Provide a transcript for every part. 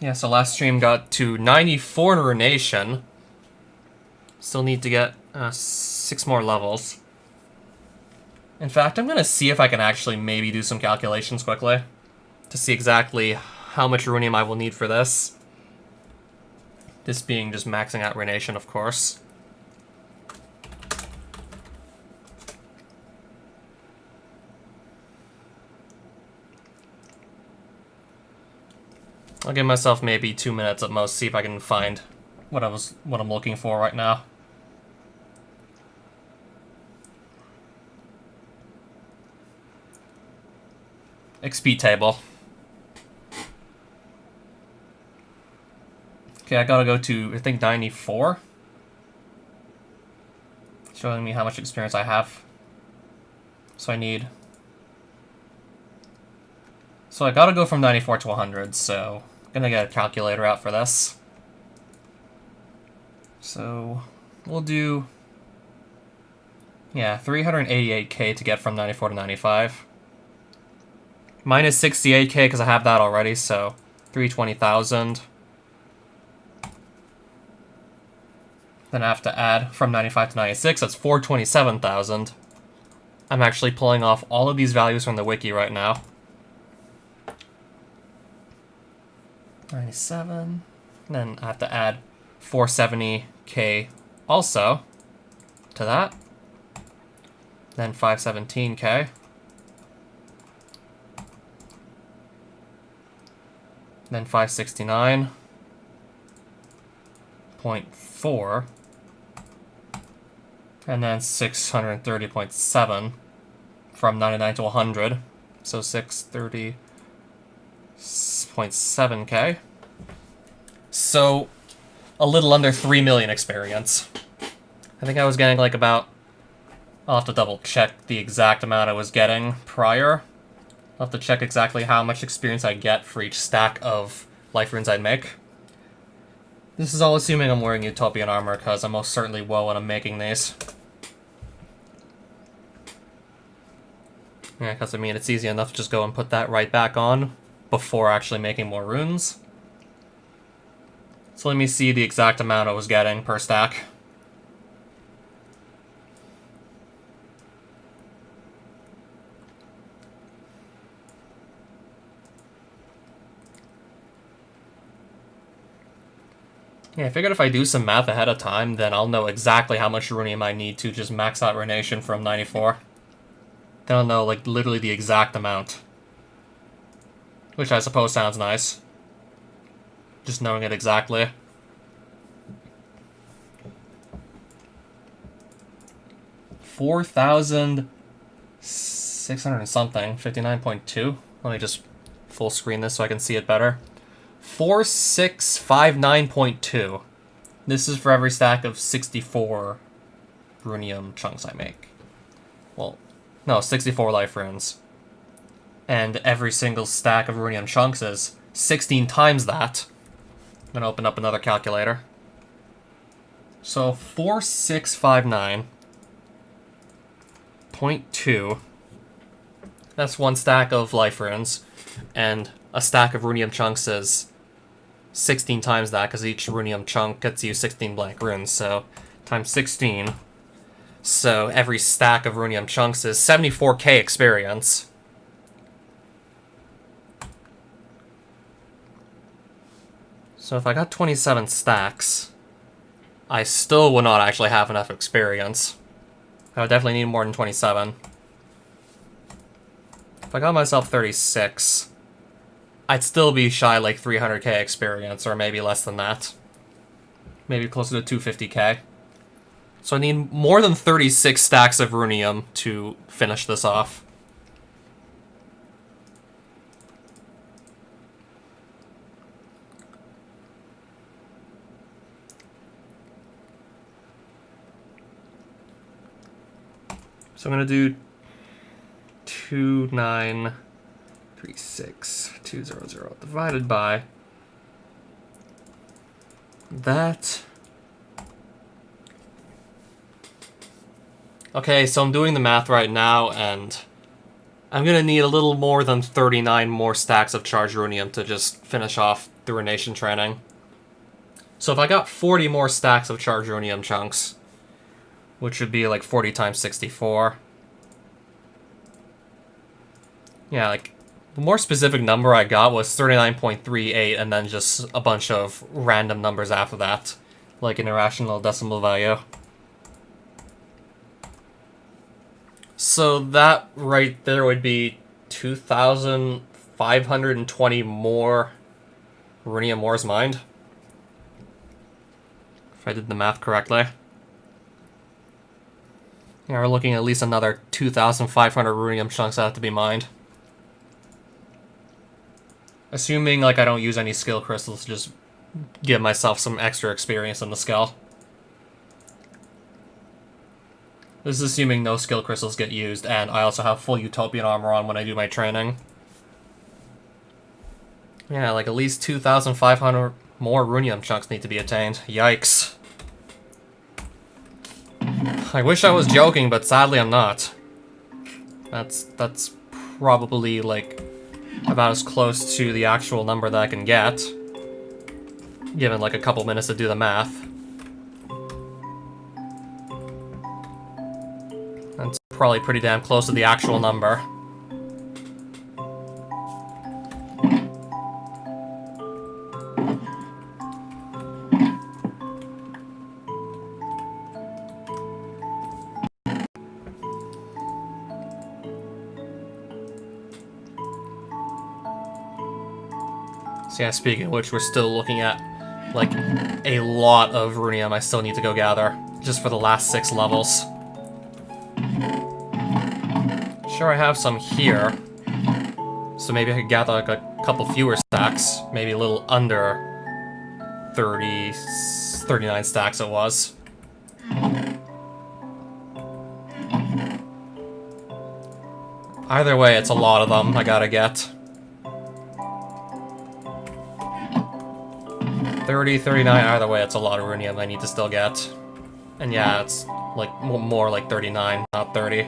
Yeah, so last stream got to 94 in Ruination. Still need to get 6 more levels. In fact, I'm going to see if I can actually maybe do some calculations quickly to see exactly how much Runium I will need for this. This being just maxing out Ruination, of course. I'll give myself maybe 2 minutes at most, see if I can find what I'm looking for right now. XP table. Okay, I gotta go to, I think, 94. Showing me how much experience I have. So I gotta go from 94 to 100, so I'm gonna get a calculator out for this. So we'll do, yeah, 388k to get from 94 to 95. Minus 68k because I have that already, so 320,000. Then I have to add from 95 to 96, that's 427,000. I'm actually pulling off all of these values from the wiki right now. 97. Then I have to add 470k also to that. Then 517k. Then 569.4. And then 630.7 from 99 to 100. So 630.7k. So a little under 3 million experience. I think I was getting like about... I'll have to double check the exact amount I was getting prior. I'll have to check exactly how much experience I get for each stack of life runes I'd make. This is all assuming I'm wearing Utopian armor, because I most certainly will when I'm making these. Yeah, because I mean, it's easy enough to just go and put that right back on before actually making more runes. So let me see the exact amount I was getting per stack. Yeah, I figured if I do some math ahead of time, then I'll know exactly how much Runium I need to just max out Ruination from 94. Then I'll know, like, literally the exact amount. Which I suppose sounds nice. Just knowing it exactly. $4,600 and something. 59.2. Let me just full screen this so I can see it better. 4659.2. This is for every stack of 64 Runium chunks I make. Well, no, 64 life runes. And every single stack of Runium chunks is 16 times that. I'm gonna open up another calculator. So 4659.2. That's one stack of life runes. And a stack of Runium chunks is 16 times that, because each Runium chunk gets you 16 blank runes, so times 16. So every stack of Runium chunks is 74k experience. So if I got 27 stacks, I still would not actually have enough experience. I would definitely need more than 27. If I got myself 36, I'd still be shy like 300k experience, or maybe less than that. Maybe closer to 250k. So I need more than 36 stacks of Runium to finish this off. So I'm going to do 2936200 divided by that. Okay, so I'm doing the math right now, and I'm going to need a little more than 39 more stacks of charged Runium to just finish off the Ruination training. So if I got 40 more stacks of charged runium chunks, which would be like 40 times 64. Yeah, like, the more specific number I got was 39.38, and then just a bunch of random numbers after that, like an irrational decimal value. So that right there would be 2,520 more runium ores mined. If I did the math correctly. Yeah, we're looking at least another 2,500 runium chunks that have to be mined. Assuming, like, I don't use any skill crystals to just give myself some extra experience in the skill. This is assuming no skill crystals get used, and I also have full Utopian armor on when I do my training. Yeah, like at least 2,500 more runium chunks need to be attained. Yikes. I wish I was joking, but sadly I'm not. That's probably, like, about as close to the actual number that I can get. Given, like, a couple minutes to do the math. That's probably pretty damn close to the actual number. So yeah, speaking of which, we're still looking at, like, a lot of runium I still need to go gather, just for the last 6 levels. Sure, I have some here, so maybe I could gather, like, a couple fewer stacks, maybe a little under 39 stacks it was. Either way, it's a lot of them I gotta get. 30, 39, either way, it's a lot of runium I need to still get. And yeah, it's like more like 39, not 30.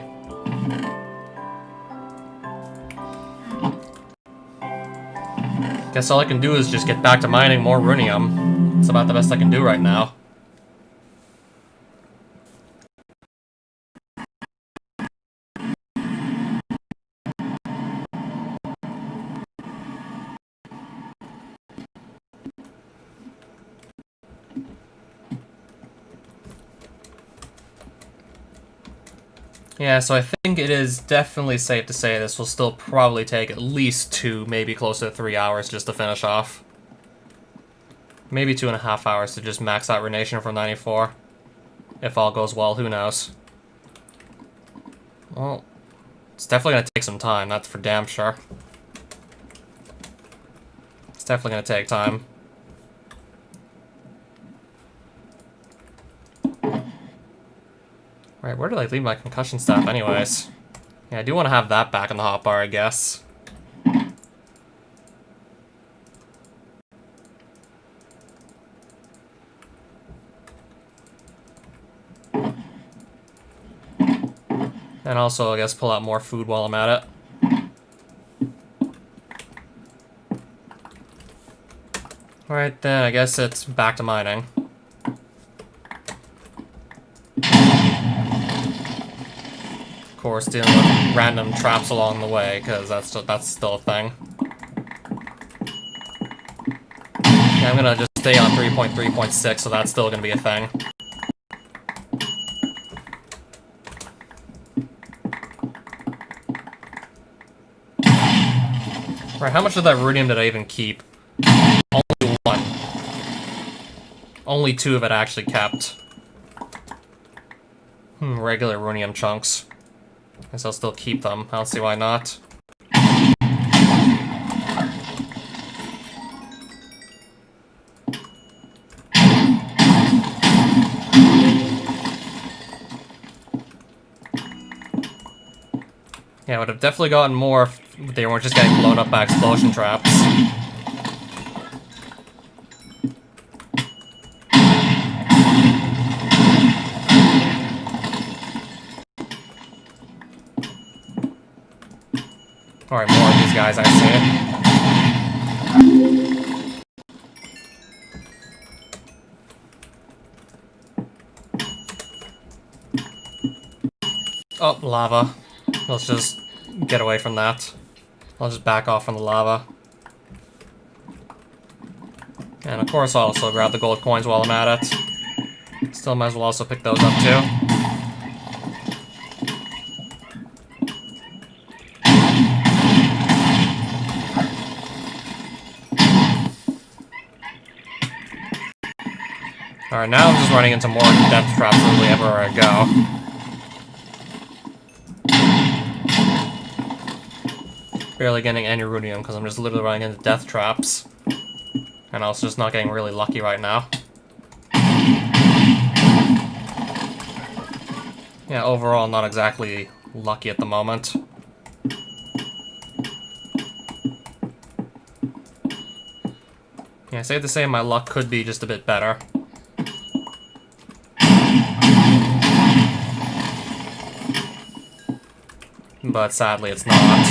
Guess all I can do is just get back to mining more runium. It's about the best I can do right now. Yeah, so I think it is definitely safe to say this will still probably take at least 2, maybe closer to 3 hours just to finish off. Maybe 2.5 hours to just max out Ruination from 94. If all goes well, who knows. Well, it's definitely going to take some time, that's for damn sure. It's definitely going to take time. Right, where did I leave my concussion staff anyways? Yeah, I do want to have that back in the hotbar, I guess. And also, I guess, pull out more food while I'm at it. Alright, then I guess it's back to mining. Of course, dealing with random traps along the way, because that's still a thing. Yeah, I'm gonna just stay on 3.3.6, so that's still gonna be a thing. Right, how much of that runium did I even keep? Only 1. Only 2 of it actually kept. Regular runium chunks. Guess I'll still keep them. I don't see why not. Yeah, I would have definitely gotten more if they weren't just getting blown up by explosion traps. Alright, more of these guys, I see. Oh, lava. Let's just get away from that. I'll just back off from the lava. And of course I'll also grab the gold coins while I'm at it. Still might as well also pick those up too. Alright, now I'm just running into more death traps literally everywhere I go. Barely getting any runium because I'm just literally running into death traps. And I was just not getting really lucky right now. Yeah, overall not exactly lucky at the moment. Yeah, safe to say my luck could be just a bit better. But sadly it's not.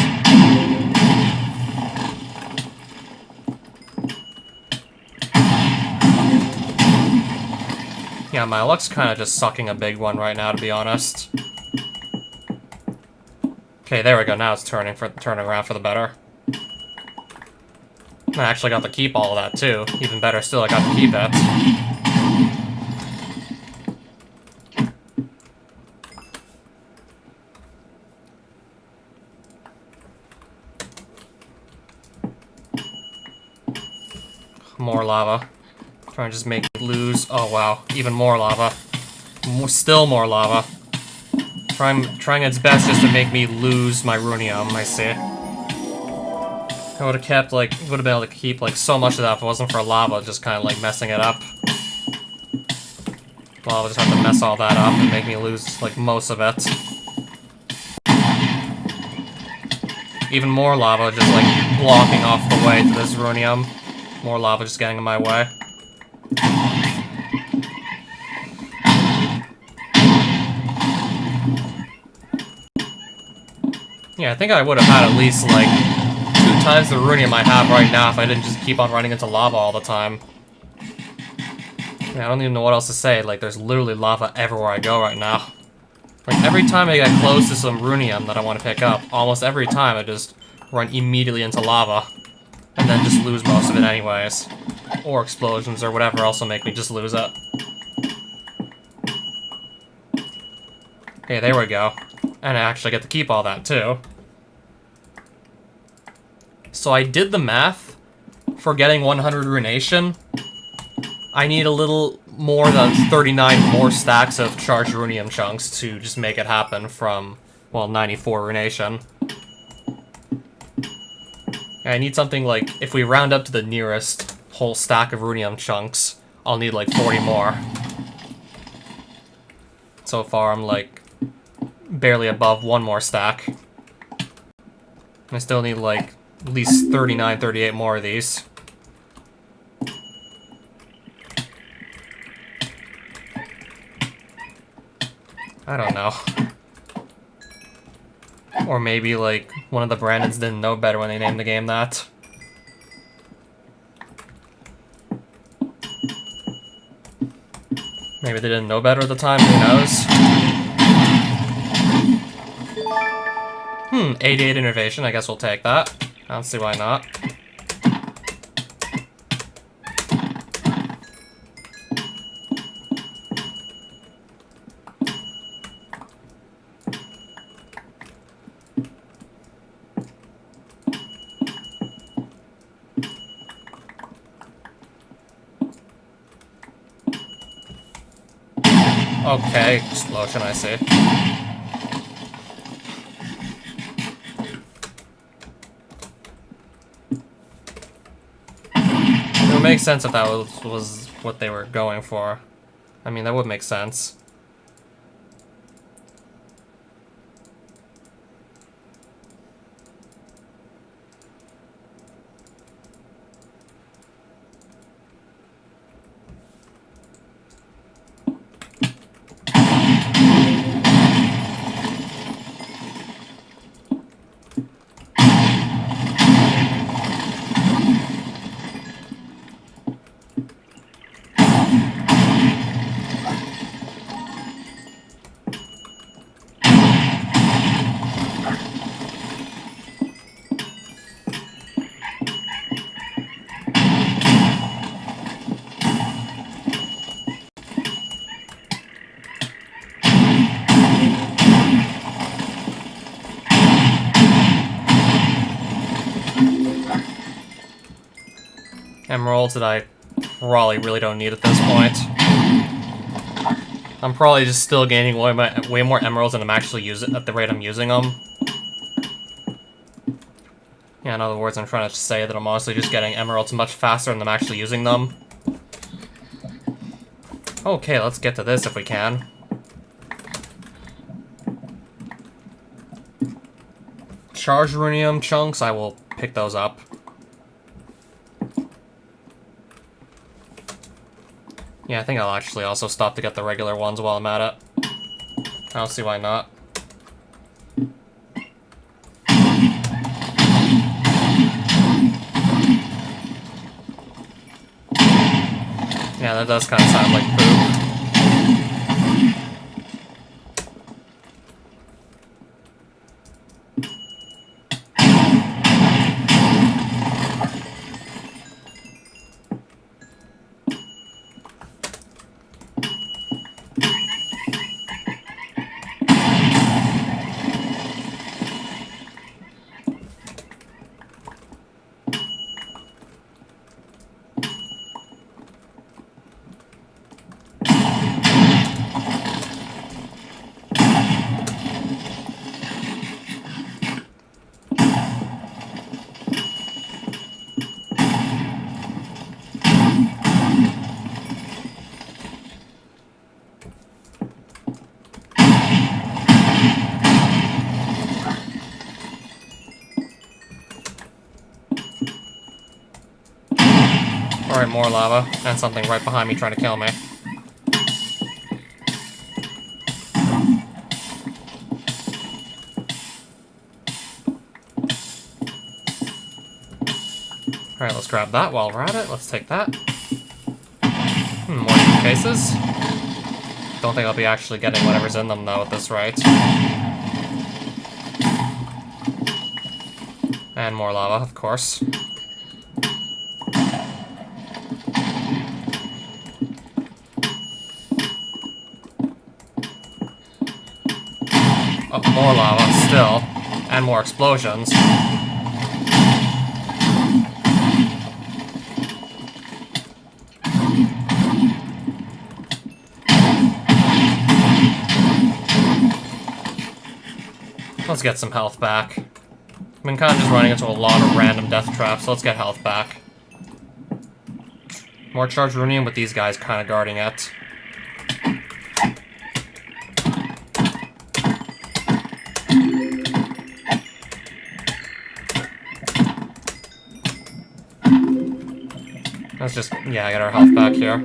Yeah, my luck's kind of just sucking a big one right now, to be honest. Okay, there we go. Now it's turning around for the better. I actually got to keep all of that too. Even better still, I got to keep it. More lava. Trying to just make it lose. Oh wow, even more lava. Still more lava. Trying its best just to make me lose my runium, I see. I would have kept, like, would have been able to keep, like, so much of that if it wasn't for lava just kind of, like, messing it up. Lava just have to mess all that up and make me lose, like, most of it. Even more lava just, like, blocking off the way to this runium. More lava just getting in my way. Yeah, I think I would have had at least, like, 2 times the runium I have right now if I didn't just keep on running into lava all the time. Yeah, I don't even know what else to say. Like, there's literally lava everywhere I go right now. Like, every time I get close to some runium that I want to pick up, almost every time I just run immediately into lava. And then just lose most of it anyways. Or explosions or whatever else will make me just lose it. Okay, there we go. And I actually get to keep all that too. So I did the math for getting 100 runation. I need a little more than 39 more stacks of charged runium chunks to just make it happen from, well, 94 runation. I need something like, if we round up to the nearest whole stack of runium chunks, I'll need like 40 more. So far I'm like barely above 1 more stack. I still need like at least 39, 38 more of these. I don't know. Or maybe, like, one of the Brandons didn't know better when they named the game that. Maybe they didn't know better at the time, who knows? 88 innovation, I guess we'll take that. I don't see why not. Okay, explosion, I see. It would make sense if that was what they were going for. I mean, that would make sense. Emeralds that I probably really don't need at this point. I'm probably just still gaining way more emeralds than I'm actually using at the rate I'm using them. Yeah, in other words, I'm trying to say that I'm honestly just getting emeralds much faster than I'm actually using them. Okay, let's get to this if we can. Charged runium chunks, I will pick those up. Yeah, I think I'll actually also stop to get the regular ones while I'm at it. I don't see why not. Yeah, that does kind of sound like poop. Alright, more lava, and something right behind me trying to kill me. Alright, let's grab that while we're at it. Let's take that. More cases. Don't think I'll be actually getting whatever's in them, though, at this rate. And more lava, of course. Oh, more lava, still. And more explosions. Let's get some health back. I've been kind of just running into a lot of random death traps, so let's get health back. More charged runium, with these guys kind of guarding it. Let's just, yeah, get our health back here.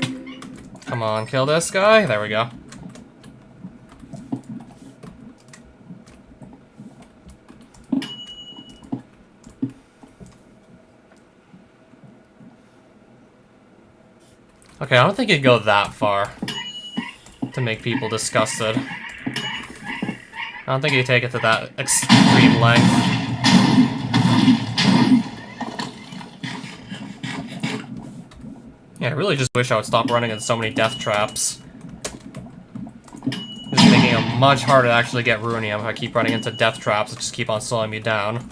Come on, kill this guy. There we go. Okay, I don't think it'd go that far to make people disgusted. I don't think you'd take it to that extreme length. Yeah, I really just wish I would stop running into so many death traps. It's making it much harder to actually get runium if I keep running into death traps that just keep on slowing me down.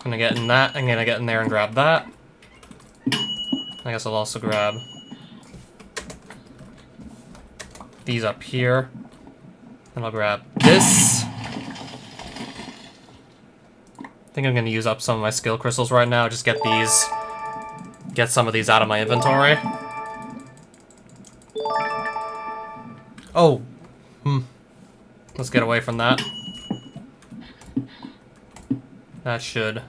I'm gonna get in that, I'm gonna get in there and grab that. I guess I'll also grab these up here. And I'll grab this. I think I'm gonna use up some of my skill crystals right now, just get some of these out of my inventory. Oh! Let's get away from that. That should...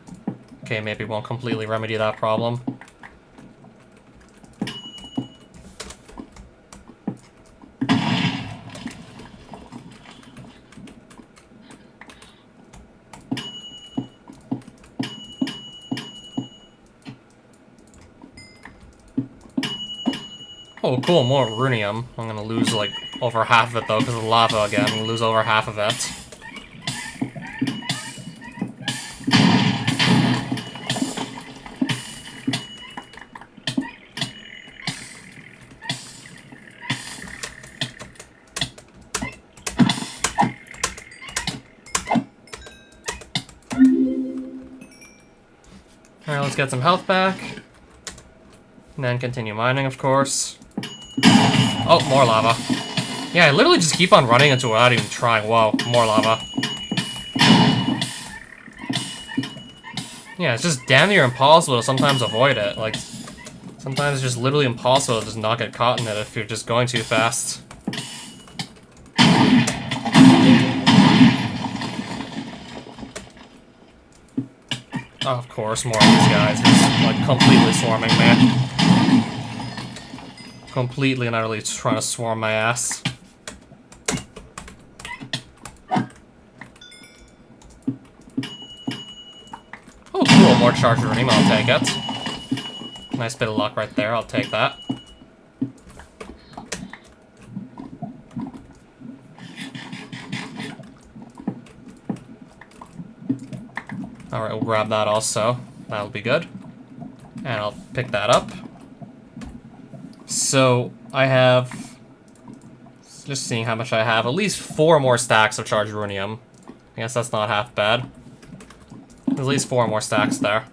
Okay, maybe won't completely remedy that problem. Oh, cool, more runium. I'm gonna lose, like, over half of it, though, because of lava again. I'm gonna lose over half of it. Alright, let's get some health back. And then continue mining, of course. Oh, more lava. Yeah, I literally just keep on running into it without even trying. Whoa, more lava. Yeah, it's just damn near impossible to sometimes avoid it. Like, sometimes it's just literally impossible to just not get caught in it if you're just going too fast. Oh, of course, more of these guys just, like, completely swarming me. Completely and utterly trying to swarm my ass. Oh, cool, more charge runium, I'll take it. Nice bit of luck right there, I'll take that. Alright, we'll grab that also. That'll be good. And I'll pick that up. So, I have... Just seeing how much I have. At least 4 more stacks of charged runium. I guess that's not half bad. There's at least 4 more stacks there.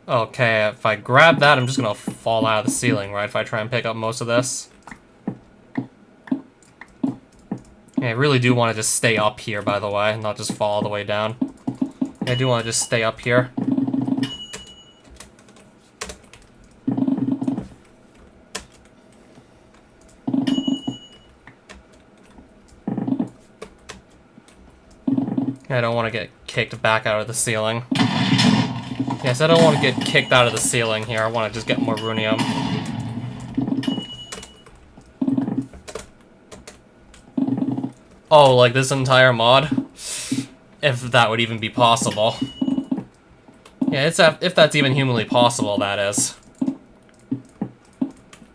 Okay, if I grab that, I'm just gonna fall out of the ceiling, right? If I try and pick up most of this. Yeah, I really do want to just stay up here, by the way, not just fall all the way down. Yeah, I do want to just stay up here. I don't want to get kicked back out of the ceiling. Yes, I don't want to get kicked out of the ceiling here. I want to just get more runium. Oh, like this entire mod? If that would even be possible. Yeah, if that's even humanly possible, that is.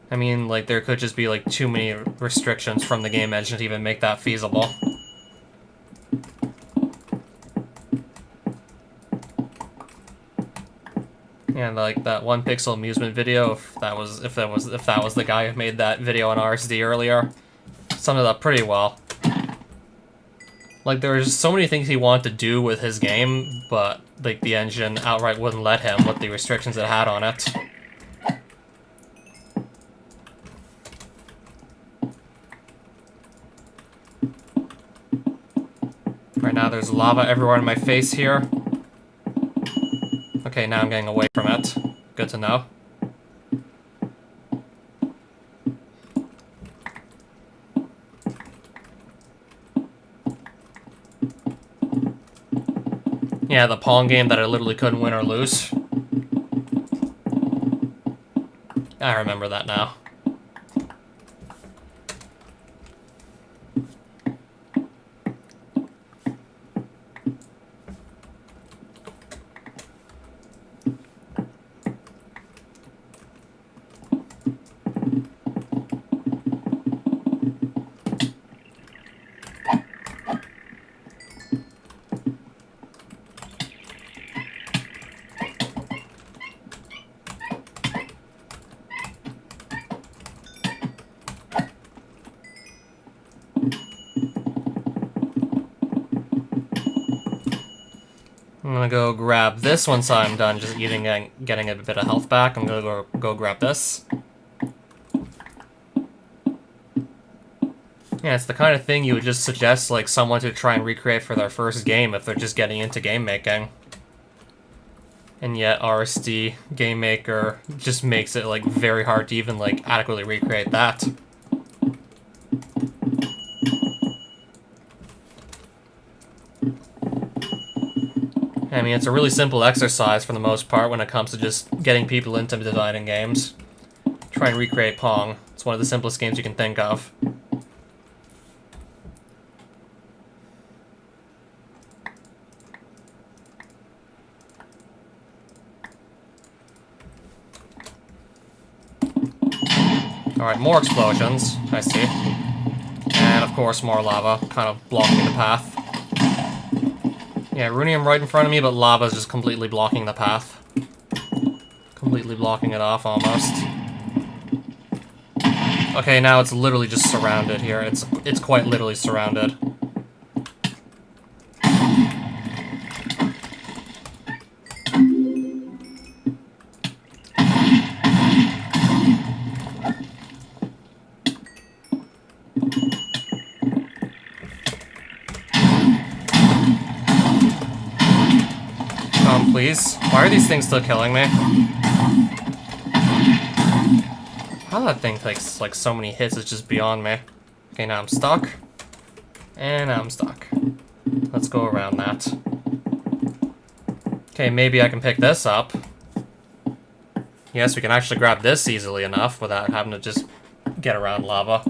I mean, like, there could just be, like, too many restrictions from the game engine to even make that feasible. And like that one pixel amusement video, if that was the guy who made that video on RSD earlier, summed it up pretty well. Like, there was so many things he wanted to do with his game, but like the engine outright wouldn't let him with the restrictions it had on it. Right now there's lava everywhere in my face here. Okay, now I'm getting away from it. Good to know. Yeah, the Pong game that I literally couldn't win or lose. I remember that now. I'm gonna go grab this once I'm done just eating and getting a bit of health back. I'm gonna go grab this. Yeah, it's the kind of thing you would just suggest like someone to try and recreate for their first game if they're just getting into game making. And yet RSD Game Maker just makes it like very hard to even like adequately recreate that. I mean, it's a really simple exercise for the most part when it comes to just getting people into designing games. Try and recreate Pong. It's one of the simplest games you can think of. Alright, more explosions. I see. And of course, more lava, kind of blocking the path. Yeah, runium right in front of me, but lava's just completely blocking the path. Completely blocking it off, almost. Okay, now it's literally just surrounded here. It's quite literally surrounded. Please? Why are these things still killing me? How that thing takes like so many hits is just beyond me. Okay, now I'm stuck. And now I'm stuck. Let's go around that. Okay, maybe I can pick this up. Yes, we can actually grab this easily enough without having to just get around lava.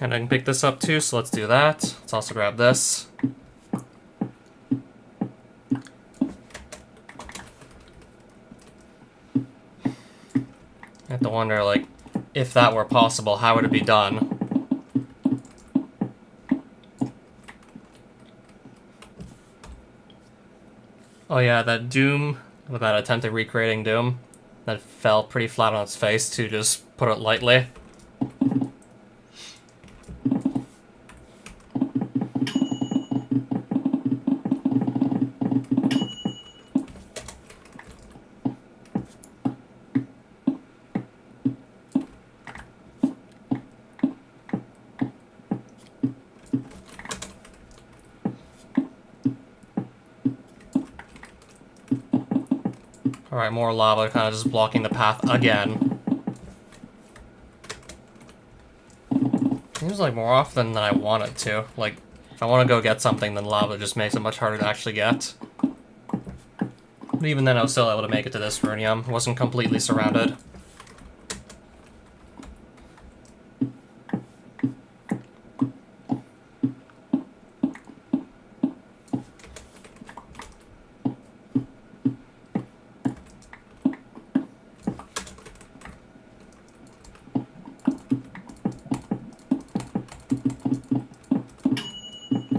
And I can pick this up too, so let's do that. Let's also grab this. I have to wonder, like, if that were possible, how would it be done? Oh yeah, that Doom, with that attempt at recreating Doom, that fell pretty flat on its face, to just put it lightly. Alright, more lava kind of just blocking the path again. Seems like more often than I want it to. Like, if I want to go get something, then lava just makes it much harder to actually get. But even then, I was still able to make it to this runium. Wasn't completely surrounded.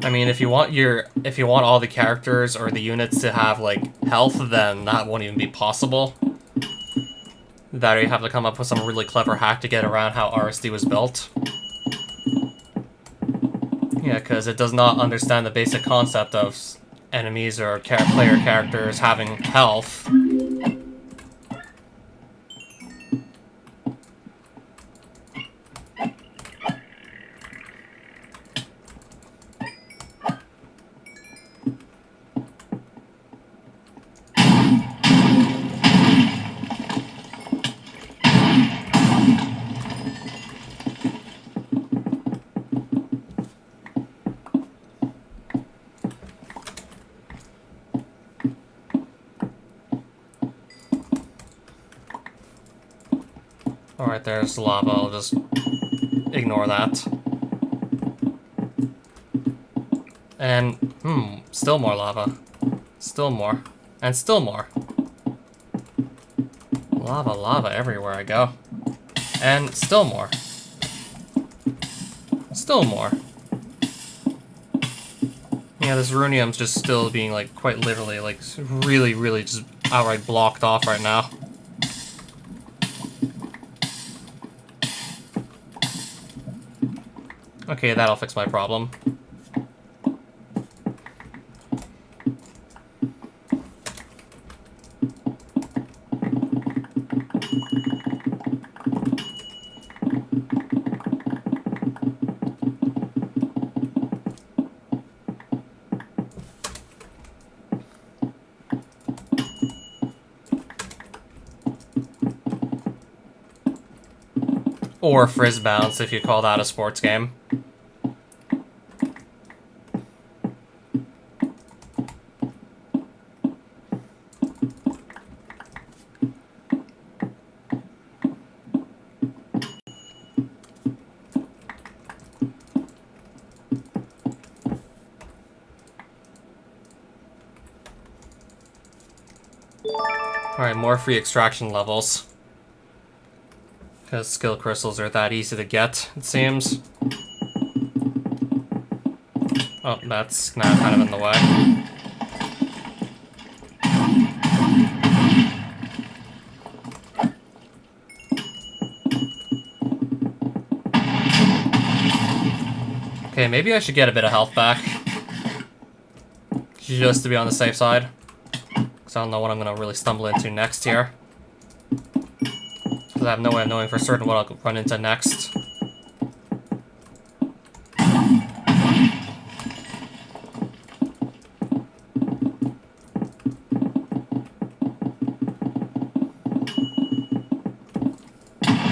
I mean, if you want all the characters or the units to have, like, health, then that won't even be possible. That or you have to come up with some really clever hack to get around how RSD was built. Yeah, because it does not understand the basic concept of enemies or player characters having health. Alright, there's lava. I'll just ignore that. And, still more lava. Still more. And still more. Lava, lava everywhere I go. And still more. Still more. Yeah, this runium's just still being, like, quite literally, like, really, really just outright blocked off right now. Okay, that'll fix my problem. Or frizz bounce, if you call that a sports game. Alright, more free extraction levels. Because skill crystals are that easy to get, it seems. Oh, that's now kind of in the way. Okay, maybe I should get a bit of health back. Just to be on the safe side. Because I don't know what I'm going to really stumble into next here. Because I have no way of knowing for certain what I'll run into next.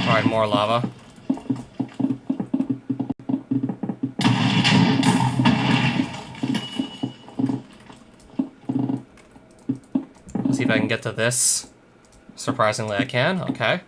Alright, more lava. Let's see if I can get to this. Surprisingly, I can. Okay.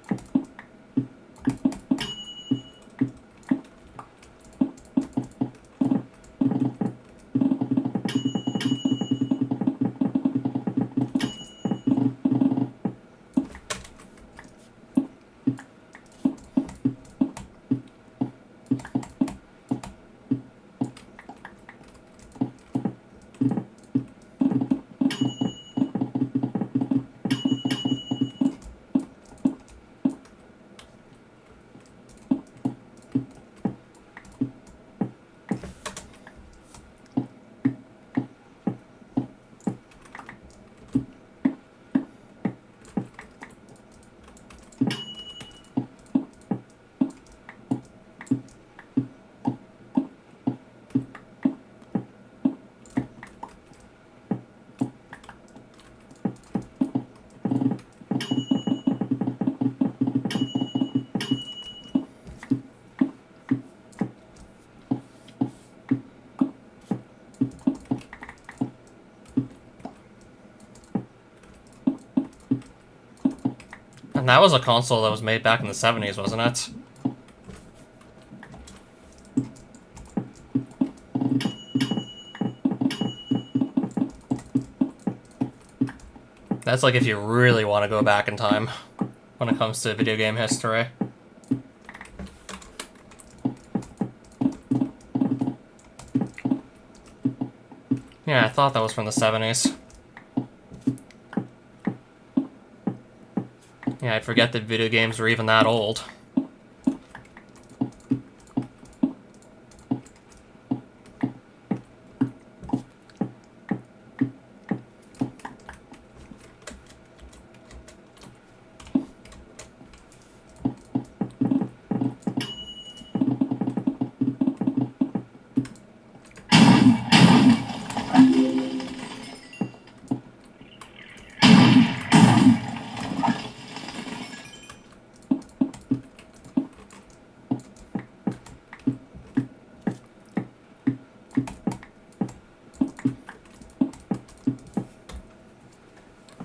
And that was a console that was made back in the 70s, wasn't it? That's like if you really want to go back in time when it comes to video game history. Yeah, I thought that was from the 70s. Yeah, I'd forget that video games were even that old.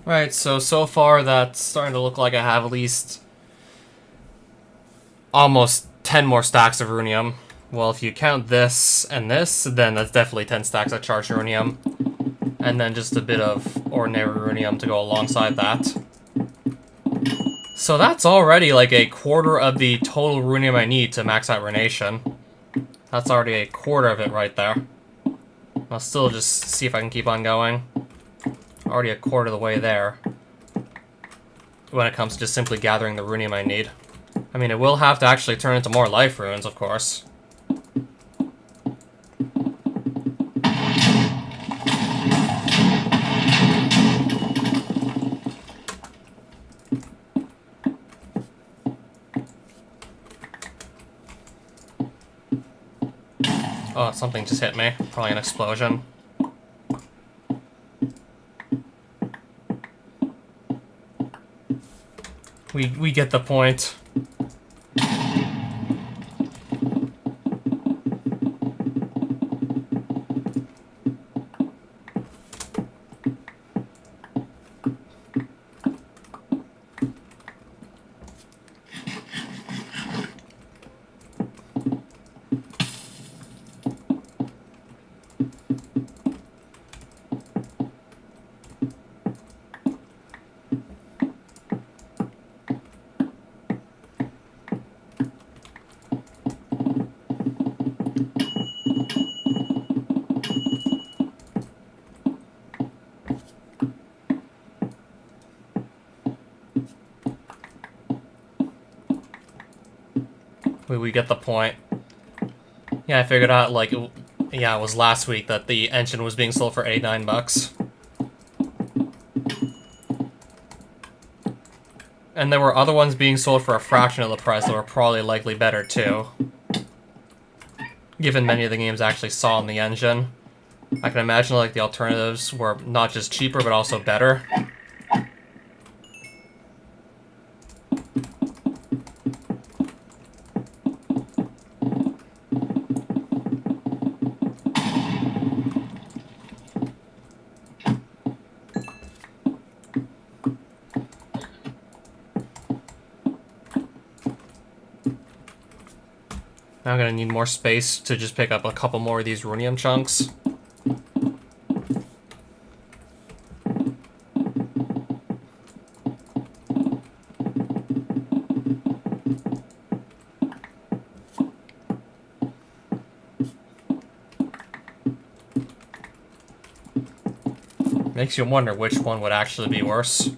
Right, so far that's starting to look like I have at least almost 10 more stacks of runium. Well, if you count this and this, then that's definitely 10 stacks of charged runium. And then just a bit of ordinary runium to go alongside that. So that's already like a quarter of the total runium I need to max out Runation. That's already a quarter of it right there. I'll still just see if I can keep on going. Already a quarter of the way there. When it comes to just simply gathering the runium I need. I mean, it will have to actually turn into more life runes, of course. Oh, something just hit me. Probably an explosion. We get the point. We get the point. Yeah, I figured out, like, yeah, it was last week that the engine was being sold for $89. And there were other ones being sold for a fraction of the price that were probably likely better, too. Given many of the games actually saw in the engine. I can imagine, like, the alternatives were not just cheaper, but also better. Now I'm gonna need more space to just pick up a couple more of these runium chunks. Makes you wonder which one would actually be worse.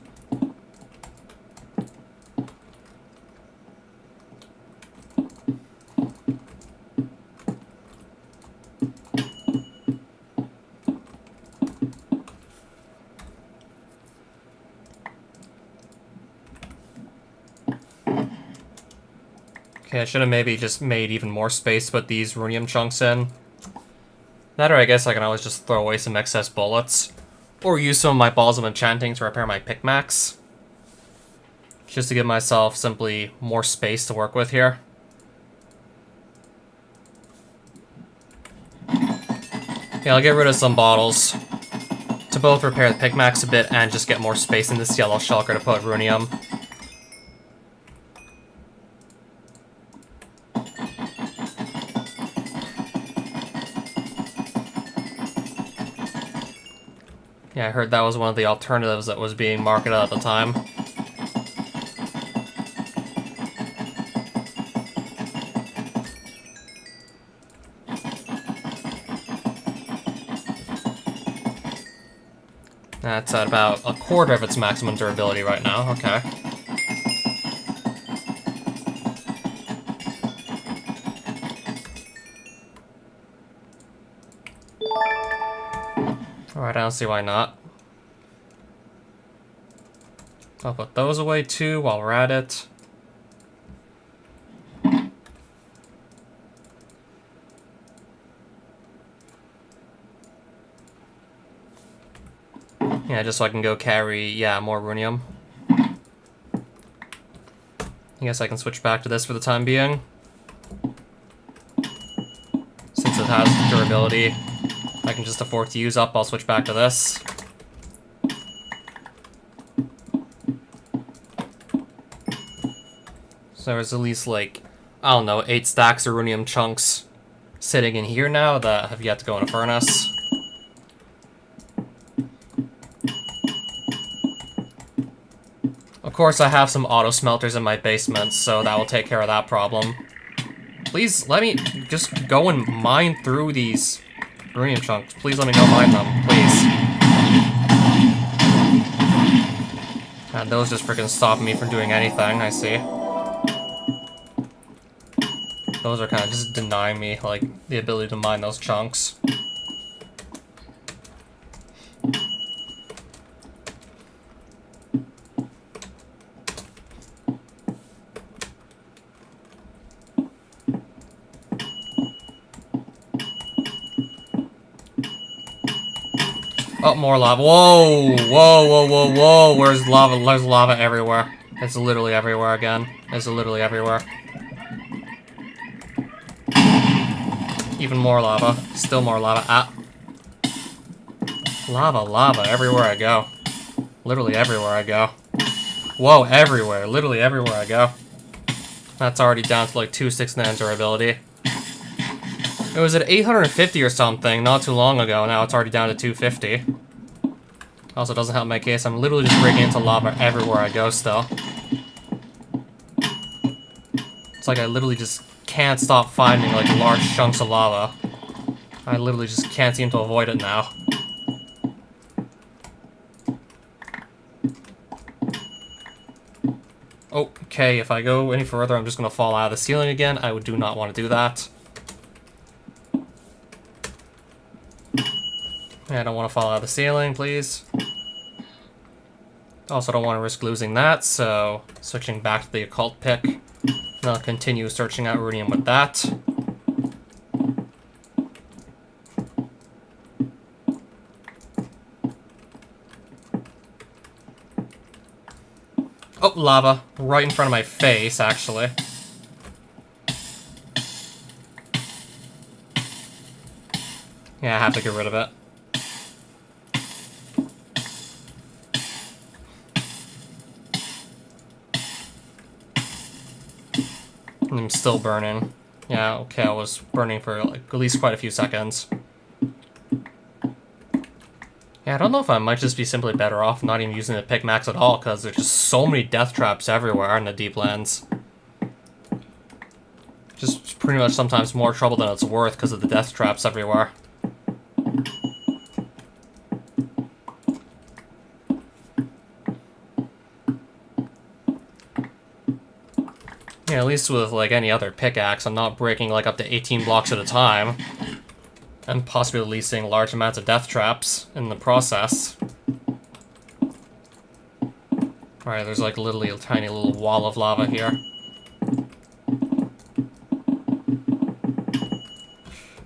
Okay, I should have maybe just made even more space to put these runium chunks in. That, or I guess I can always just throw away some excess bullets. Or use some of my balls of enchanting to repair my pickaxe. Just to give myself simply more space to work with here. Yeah, I'll get rid of some bottles to both repair the pickaxe a bit and just get more space in this yellow shulker to put runium. Yeah, I heard that was one of the alternatives that was being marketed at the time. That's at about a quarter of its maximum durability right now, okay. Alright, I don't see why not. I'll put those away too while we're at it. Yeah, just so I can go carry, yeah, more runium. I guess I can switch back to this for the time being. Since it has durability, I can just afford to use up, I'll switch back to this. So there's at least, like, I don't know, 8 stacks of runium chunks sitting in here now that have yet to go in a furnace. Of course, I have some auto smelters in my basement, so that will take care of that problem. Please let me just go and mine through these runium chunks. Please let me go mine them, please. And those just freaking stop me from doing anything, I see. Those are kind of just denying me, like, the ability to mine those chunks. Oh, more lava. Whoa! Whoa, whoa, whoa, whoa! Where's lava? There's lava everywhere. It's literally everywhere again. It's literally everywhere. Even more lava. Still more lava. Ah. Lava, lava, everywhere I go. Literally everywhere I go. Whoa, everywhere. Literally everywhere I go. That's already down to like 269 durability. It was at 850 or something not too long ago. Now it's already down to 250. Also doesn't help my case. I'm literally just breaking into lava everywhere I go still. It's like I literally just can't stop finding like large chunks of lava. I literally just can't seem to avoid it now. Okay, if I go any further, I'm just gonna fall out of the ceiling again. I do not want to do that. I don't want to fall out of the ceiling, please. Also don't want to risk losing that, so switching back to the occult pick. And I'll continue searching out rudium with that. Oh, lava. Right in front of my face, actually. Yeah, I have to get rid of it. I'm still burning. Yeah, okay, I was burning for like at least quite a few seconds. Yeah, I don't know if I might just be simply better off not even using the pickaxe at all, because there's just so many death traps everywhere in the deep lands. Just pretty much sometimes more trouble than it's worth because of the death traps everywhere. Yeah, at least with like any other pickaxe, I'm not breaking like up to 18 blocks at a time. And possibly releasing large amounts of death traps in the process. Alright, there's like literally a tiny little wall of lava here.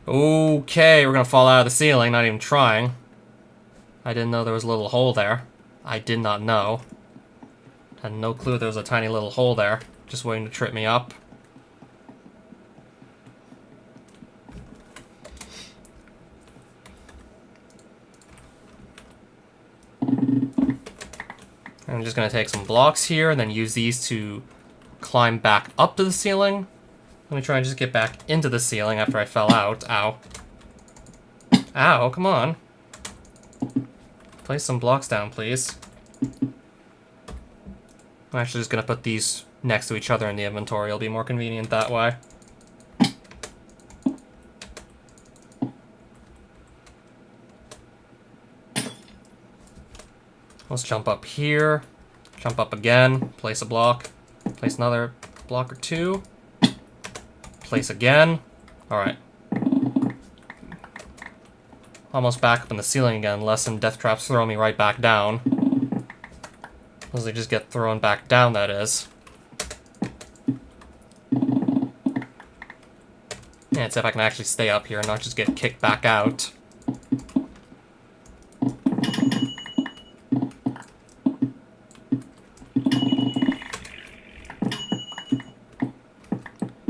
Okay, we're gonna fall out of the ceiling, not even trying. I didn't know there was a little hole there. I did not know. Had no clue there was a tiny little hole there, just waiting to trip me up. I'm just going to take some blocks here and then use these to climb back up to the ceiling. Let me try and just get back into the ceiling after I fell out. Ow. Ow, come on. Place some blocks down, please. I'm actually just going to put these next to each other in the inventory. It'll be more convenient that way. Let's jump up here, jump up again, place a block, place another block or two, place again. Alright. Almost back up in the ceiling again, unless some death traps throw me right back down. As they just get thrown back down, that is. Yeah, let's see if I can actually stay up here and not just get kicked back out.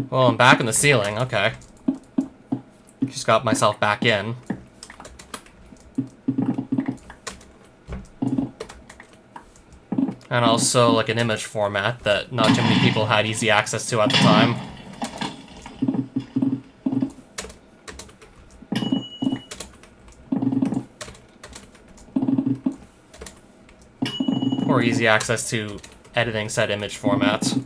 Well, I'm back in the ceiling, okay. Just got myself back in. And also, like, an image format that not too many people had easy access to at the time. Or easy access to editing said image formats.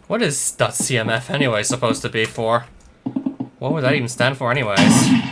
What is .cmf anyway supposed to be for? What would that even stand for anyways?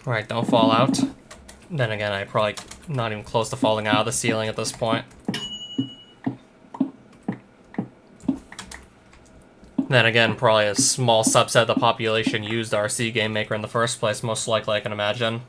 Alright, don't fall out. Then again, I'm probably not even close to falling out of the ceiling at this point. Then again, probably a small subset of the population used RC Game Maker in the first place, most likely I can imagine.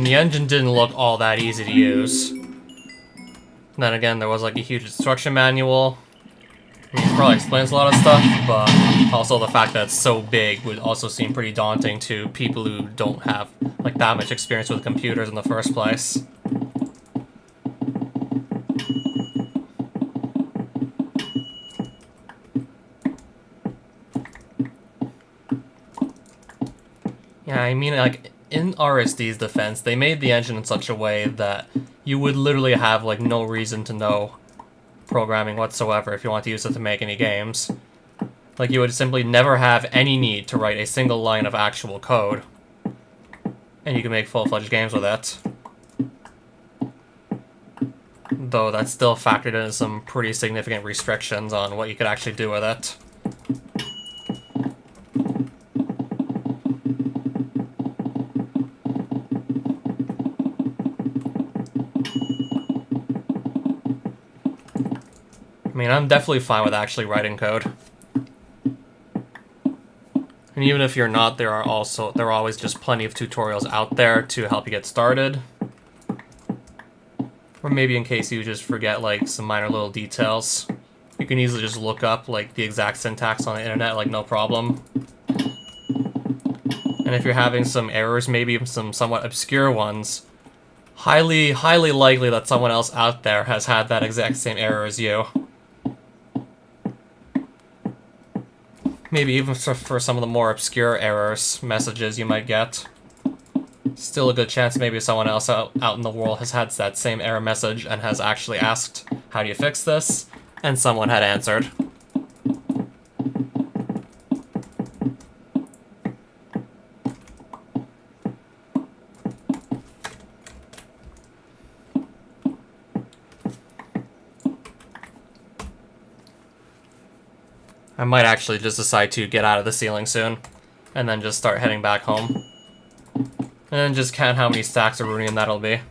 the engine didn't look all that easy to use. Then again, there was like a huge instruction manual. It probably explains a lot of stuff, but also the fact that it's so big would also seem pretty daunting to people who don't have like that much experience with computers in the first place. Yeah, I mean, like, in RSD's defense, they made the engine in such a way that you would literally have, like, no reason to know programming whatsoever if you want to use it to make any games. Like, you would simply never have any need to write a single line of actual code. And you can make full-fledged games with it. Though that's still factored in some pretty significant restrictions on what you could actually do with it. I mean, I'm definitely fine with actually writing code. And even if you're not, there are always just plenty of tutorials out there to help you get started. Or maybe in case you just forget, like, some minor little details. You can easily just look up, like, the exact syntax on the internet, like, no problem. And if you're having some errors, maybe some somewhat obscure ones, highly likely that someone else out there has had that exact same error as you. Maybe even for some of the more obscure errors, messages you might get. Still a good chance maybe someone else out in the world has had that same error message and has actually asked, how do you fix this? And someone had answered. I might actually just decide to get out of the ceiling soon, and then just start heading back home. And then just count how many stacks of runium that'll be.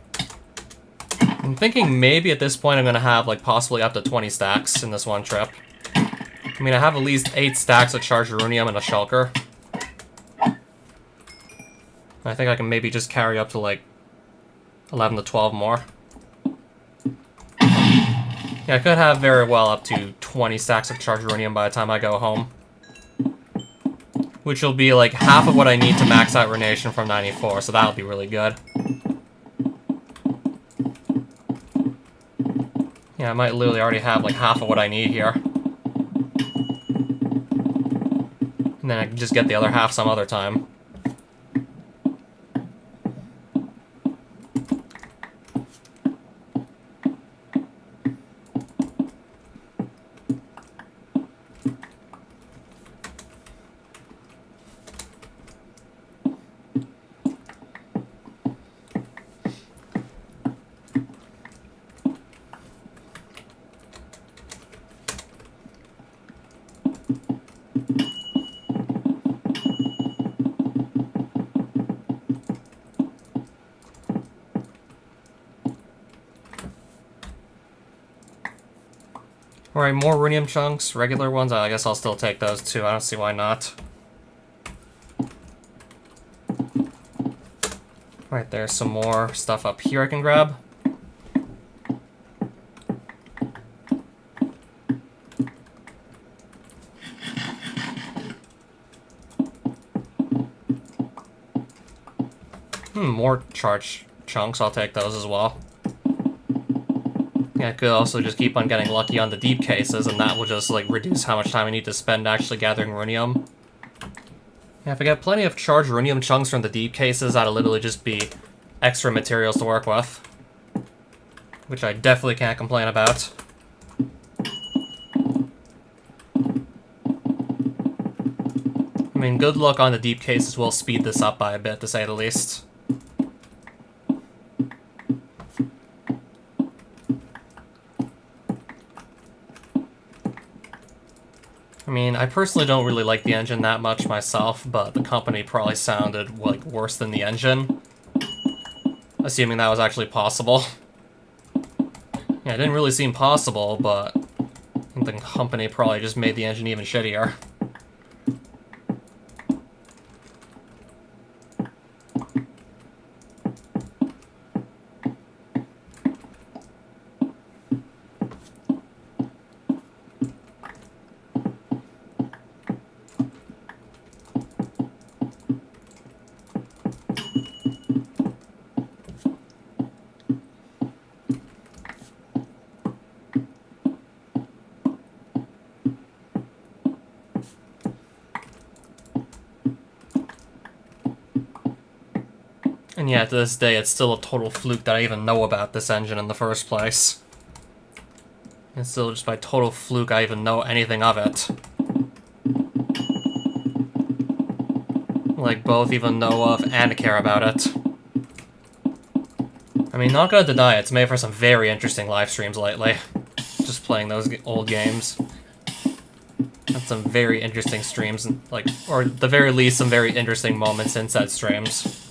I'm thinking maybe at this point I'm going to have like possibly up to 20 stacks in this one trip. I mean, I have at least 8 stacks of charged runium and a shulker. I think I can maybe just carry up to like 11 to 12 more. Yeah, I could have very well up to 20 stacks of charged runium by the time I go home. Which will be like half of what I need to max out Runation from 94, so that'll be really good. Yeah, I might literally already have like half of what I need here. And then I can just get the other half some other time. Alright, more runium chunks, regular ones, I guess I'll still take those too, I don't see why not. Alright, there's some more stuff up here I can grab. More charge chunks, I'll take those as well. Yeah, I could also just keep on getting lucky on the deep cases, and that will just, like, reduce how much time I need to spend actually gathering runium. Yeah, if I get plenty of charged runium chunks from the deep cases, that'll literally just be extra materials to work with. Which I definitely can't complain about. I mean, good luck on the deep cases will speed this up by a bit, to say the least. I mean, I personally don't really like the engine that much myself, but the company probably sounded, like, worse than the engine. Assuming that was actually possible. Yeah, it didn't really seem possible, but I think the company probably just made the engine even shittier. And yeah, to this day, it's still a total fluke that I even know about this engine in the first place. It's still just by total fluke I even know anything of it. Like, both even know of and care about it. I mean, not gonna deny it's made for some very interesting live streams lately. Just playing those old games. Had some very interesting streams, like, or at the very least, some very interesting moments in said streams.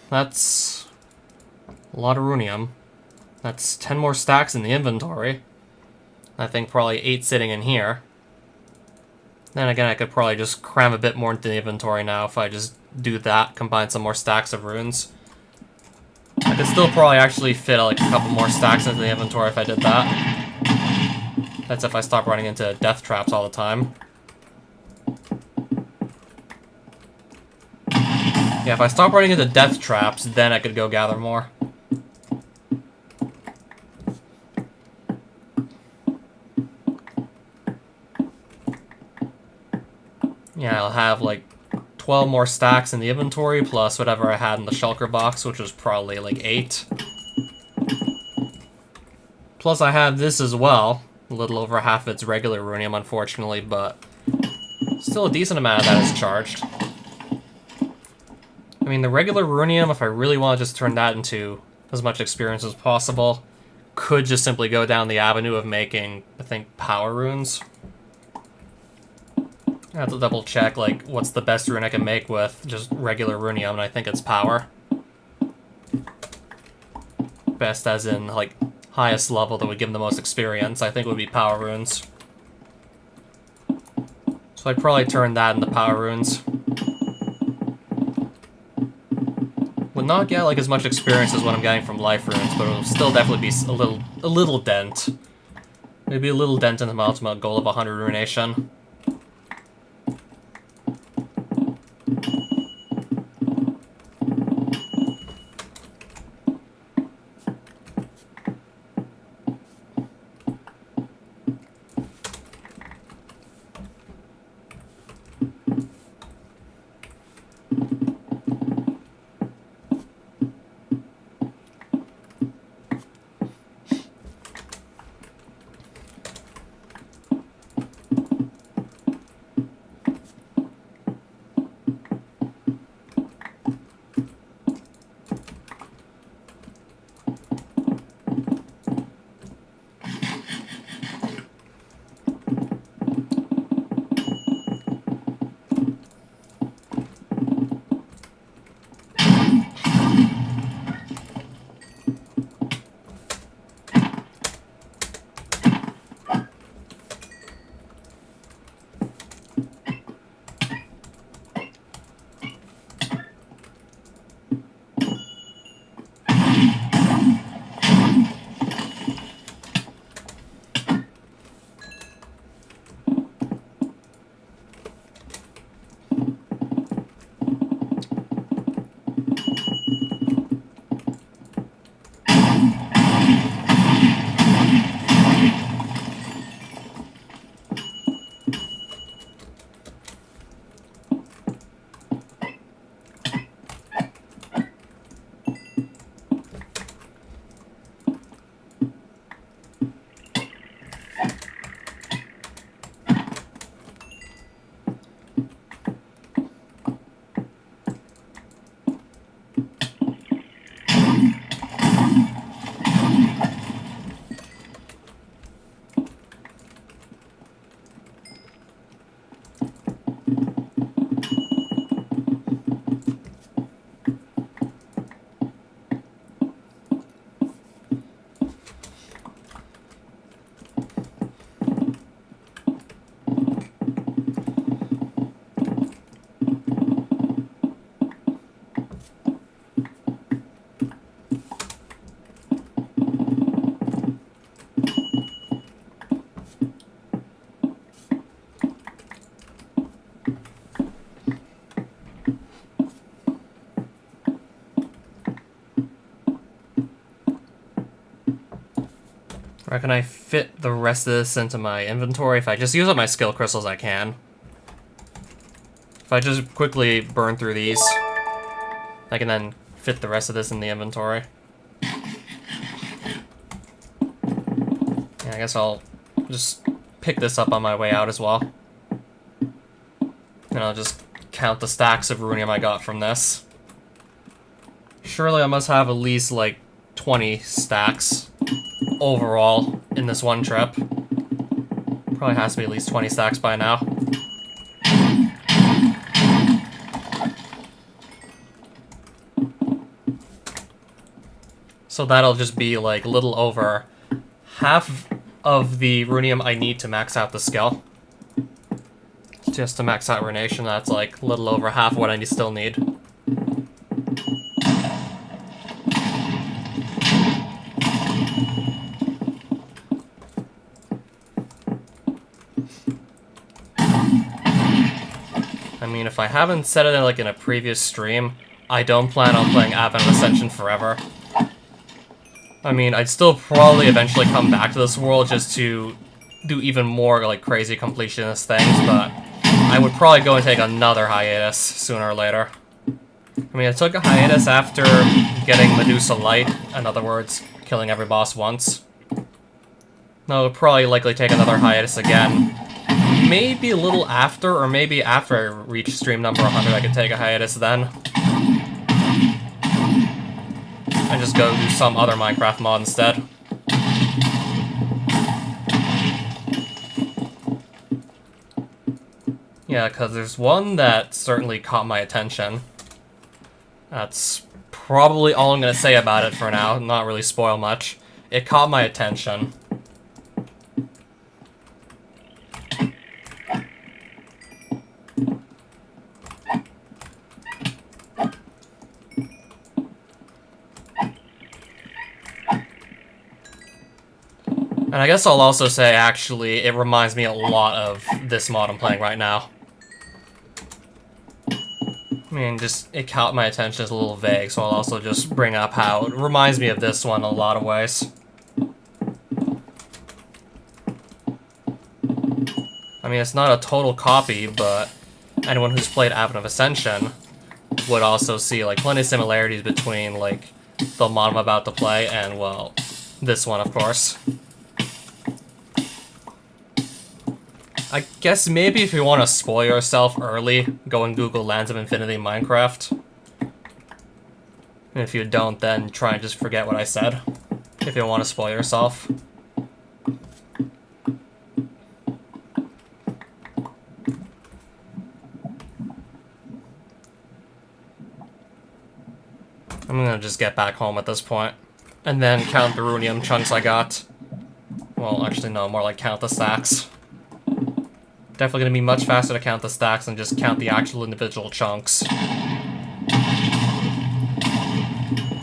That's a lot of runium. That's 10 more stacks in the inventory. I think probably 8 sitting in here. Then again, I could probably just cram a bit more into the inventory now if I just do that, combine some more stacks of runes. I could still probably actually fit like a couple more stacks into the inventory if I did that. That's if I stop running into death traps all the time. Yeah, if I stop running into death traps, then I could go gather more. Yeah, I'll have like 12 more stacks in the inventory, plus whatever I had in the shulker box, which was probably like 8. Plus I have this as well. A little over half of its regular runium, unfortunately, but still a decent amount of that is charged. I mean, the regular runium, if I really want to just turn that into as much experience as possible, could just simply go down the avenue of making, I think, power runes. I have to double check, like, what's the best rune I can make with just regular runium, and I think it's power. Best as in, like, highest level that would give them the most experience, I think would be power runes. So I'd probably turn that into power runes. Would not get like as much experience as what I'm getting from life runes, but it'll still definitely be a little dent. Maybe a little dent in my ultimate goal of 100 ruination. Or can I fit the rest of this into my inventory? If I just use up my skill crystals, I can. If I just quickly burn through these, I can then fit the rest of this in the inventory. Yeah, I guess I'll just pick this up on my way out as well. And I'll just count the stacks of runium I got from this. Surely I must have at least like 20 stacks overall in this one trip. Probably has to be at least 20 stacks by now. So that'll just be like a little over half of the runium I need to max out the skill. Just to max out Ruination, that's like a little over half what I still need. I mean, if I haven't said it like in a previous stream, I don't plan on playing Advent of Ascension forever. I mean, I'd still probably eventually come back to this world just to do even more like crazy completionist things, but I would probably go and take another hiatus sooner or later. I mean, I took a hiatus after getting Medusa Light, in other words, killing every boss once. I would probably likely take another hiatus again. Maybe a little after, or maybe after I reach stream number 100 I could take a hiatus then. And just go do some other Minecraft mod instead. Yeah, because there's one that certainly caught my attention. That's probably all I'm going to say about it for now, not really spoil much. It caught my attention. And I guess I'll also say, actually, it reminds me a lot of this mod I'm playing right now. I mean, just, it caught my attention, it's a little vague, so I'll also just bring up how it reminds me of this one in a lot of ways. I mean, it's not a total copy, but anyone who's played Advent of Ascension would also see, like, plenty of similarities between, like, the mod I'm about to play and, well, this one, of course. I guess maybe if you want to spoil yourself early, go and Google Lands of Infinity Minecraft. And if you don't, then try and just forget what I said, if you want to spoil yourself. I'm gonna just get back home at this point, and then count the runium chunks I got. Well, actually no, more like count the stacks. Definitely going to be much faster to count the stacks than just count the actual individual chunks.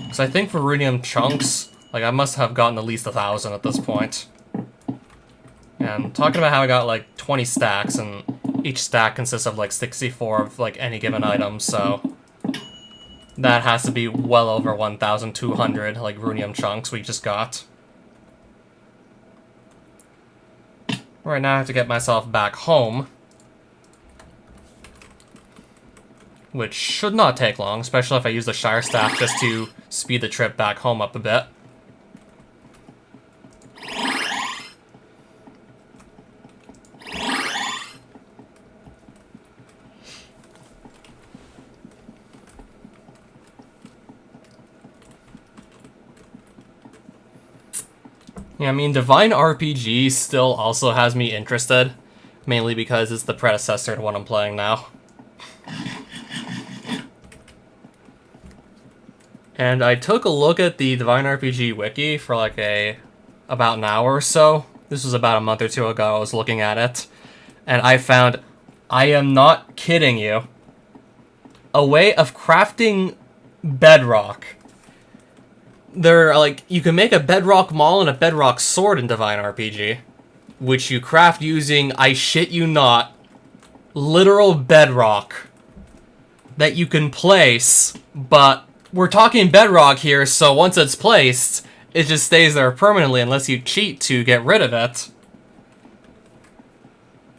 Because I think for runium chunks, like, I must have gotten at least 1,000 at this point. And talking about how I got, like, 20 stacks, and each stack consists of, like, 64 of, like, any given item, so that has to be well over 1,200, like, runium chunks we just got. Right now I have to get myself back home, which should not take long, especially if I use the Shire Staff just to speed the trip back home up a bit. Yeah, I mean, Divine RPG still also has me interested, mainly because it's the predecessor to what I'm playing now. And I took a look at the Divine RPG wiki for like about an hour or so. This was about a month or two ago I was looking at it. And I found, I am not kidding you, a way of crafting bedrock. There are, like, you can make a bedrock maul and a bedrock sword in Divine RPG, which you craft using, I shit you not, literal bedrock that you can place, but we're talking bedrock here, so once it's placed, It just stays there permanently unless you cheat to get rid of it.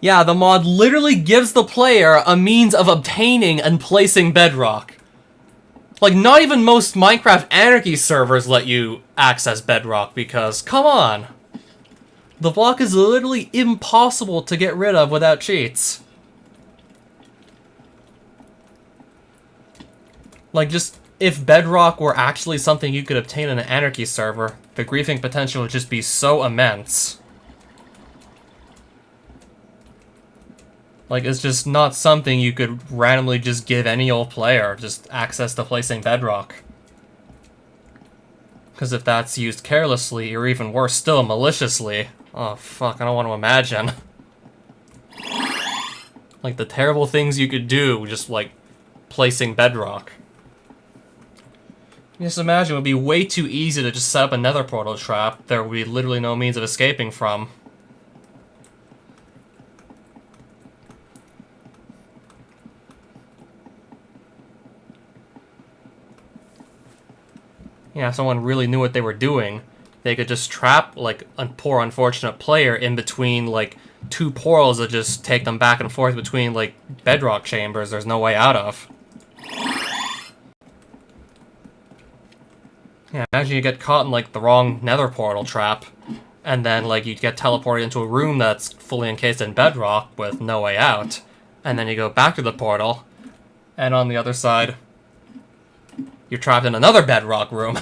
Yeah, the mod literally gives the player a means of obtaining and placing Bedrock. Like, not even most Minecraft Anarchy servers let you access Bedrock because, come on. The block is literally impossible to get rid of without cheats. Like, just, if Bedrock were actually something you could obtain in an Anarchy server, the griefing potential would just be so immense. Like, it's just not something you could randomly just give any old player just access to placing Bedrock. Because if that's used carelessly, or even worse still, maliciously, oh fuck, I don't want to imagine. Like, the terrible things you could do just, like, placing Bedrock. Just imagine, it would be way too easy to just set up a nether portal trap there would be literally no means of escaping from. Yeah, if someone really knew what they were doing, they could just trap, like, a poor unfortunate player in between, like, two portals that just take them back and forth between, like, bedrock chambers there's no way out of. Yeah, imagine you get caught in, like, the wrong nether portal trap, and then, like, you get teleported into a room that's fully encased in bedrock with no way out, and then you go back to the portal, and on the other side, you're trapped in another bedrock room.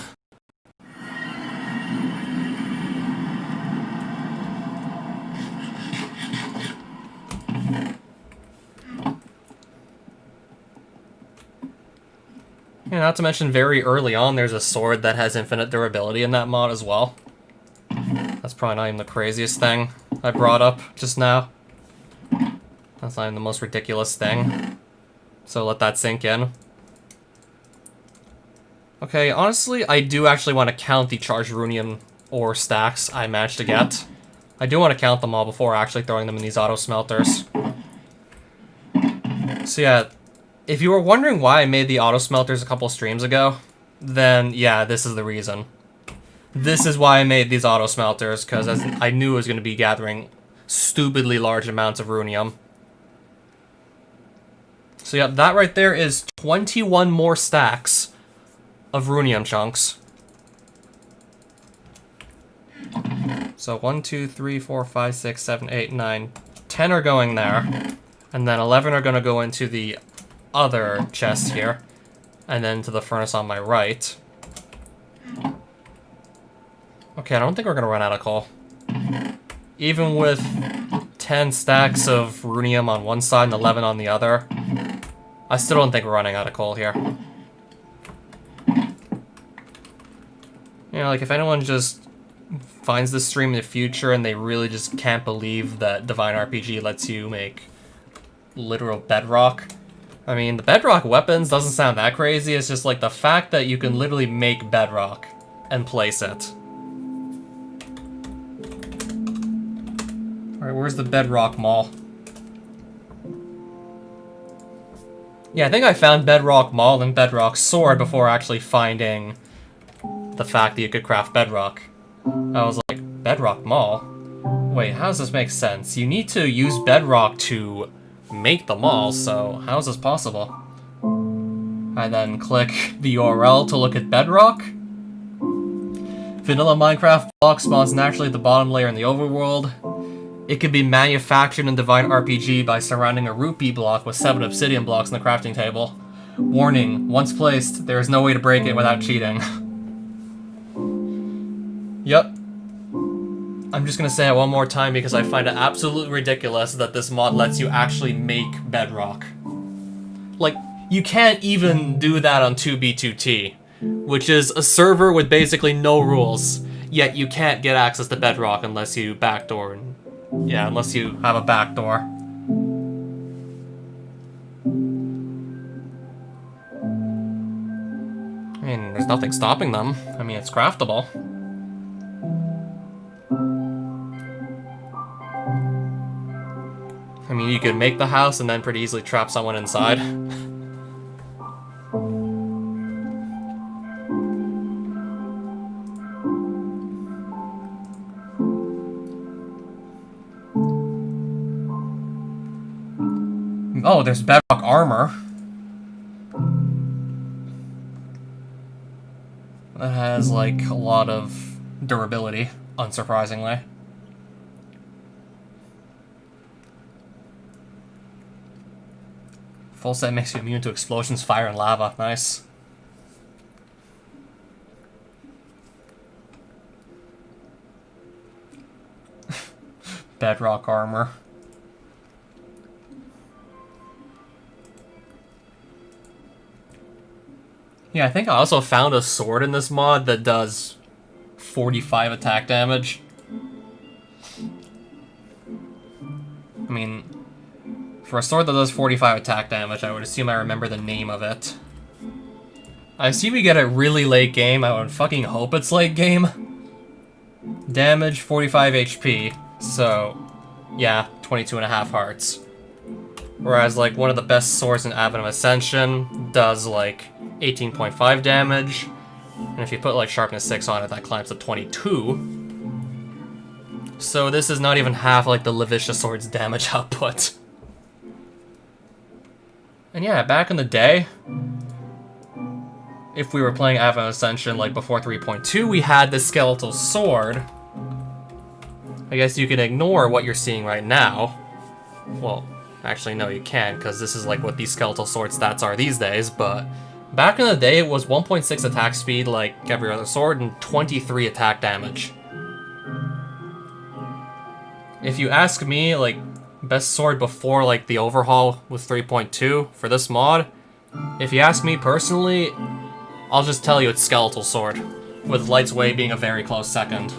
Yeah, not to mention very early on there's a sword that has infinite durability in that mod as well. That's probably not even the craziest thing I brought up just now. That's not even the most ridiculous thing. So let that sink in. Okay, honestly, I do actually want to count the charged runium ore stacks I managed to get. I do want to count them all before actually throwing them in these auto smelters. So yeah, if you were wondering why I made the auto smelters a couple streams ago, then yeah, this is the reason. This is why I made these auto smelters, because I knew I was going to be gathering stupidly large amounts of runium. So yeah, that right there is 21 more stacks of runium chunks. So 1, 2, 3, 4, 5, 6, 7, 8, 9, 10 are going there. And then 11 are going to go into the other chest here. And then to the furnace on my right. Okay, I don't think we're going to run out of coal. Even with 10 stacks of runium on one side and 11 on the other, I still don't think we're running out of coal here. You know, like, if anyone just finds this stream in the future and they really just can't believe that Divine RPG lets you make literal bedrock. I mean, the bedrock weapons doesn't sound that crazy, it's just like the fact that you can literally make bedrock and place it. Alright, where's the Bedrock Mall? Yeah, I think I found Bedrock Mall and Bedrock Sword before actually finding the fact that you could craft bedrock. I was like, Bedrock Mall? Wait, how does this make sense? You need to use bedrock to make the mall, so how is this possible? I then click the URL to look at bedrock. Vanilla Minecraft block spawns naturally at the bottom layer in the overworld. It can be manufactured in Divine RPG by surrounding a rupee block with 7 obsidian blocks in the crafting table. Warning, once placed, there is no way to break it without cheating. Yep. I'm just gonna say it one more time because I find it absolutely ridiculous that this mod lets you actually make bedrock. Like, you can't even do that on 2B2T, which is a server with basically no rules, yet you can't get access to bedrock unless you backdoor. Yeah, unless you have a backdoor. I mean, there's nothing stopping them. I mean, it's craftable. I mean, you could make the house and then pretty easily trap someone inside. Oh, there's Bedrock Armor. That has, like, a lot of durability, unsurprisingly. Full set makes you immune to explosions, fire, and lava. Nice. Bedrock Armor. Yeah, I think I also found a sword in this mod that does 45 attack damage. I mean, for a sword that does 45 attack damage, I would assume I remember the name of it. I assume you get it really late game. I would fucking hope it's late game. Damage, 45 HP. So, yeah, 22.5 hearts. Whereas, like, one of the best swords in Ascension does, like, 18.5 damage. And if you put, like, Sharpness 6 on it, that climbs to 22. So this is not even half, like, the Levisha Sword's damage output. And yeah, back in the day, if we were playing Ascension, like, before 3.2, we had the Skeletal Sword. I guess you can ignore what you're seeing right now. Well, actually, no, you can't, because this is, like, what these Skeletal Sword stats are these days, but back in the day, it was 1.6 attack speed, like every other sword, and 23 attack damage. If you ask me, like, best sword before, like, the overhaul with 3.2 for this mod, if you ask me personally, I'll just tell you it's Skeletal Sword, with Light's Way being a very close second.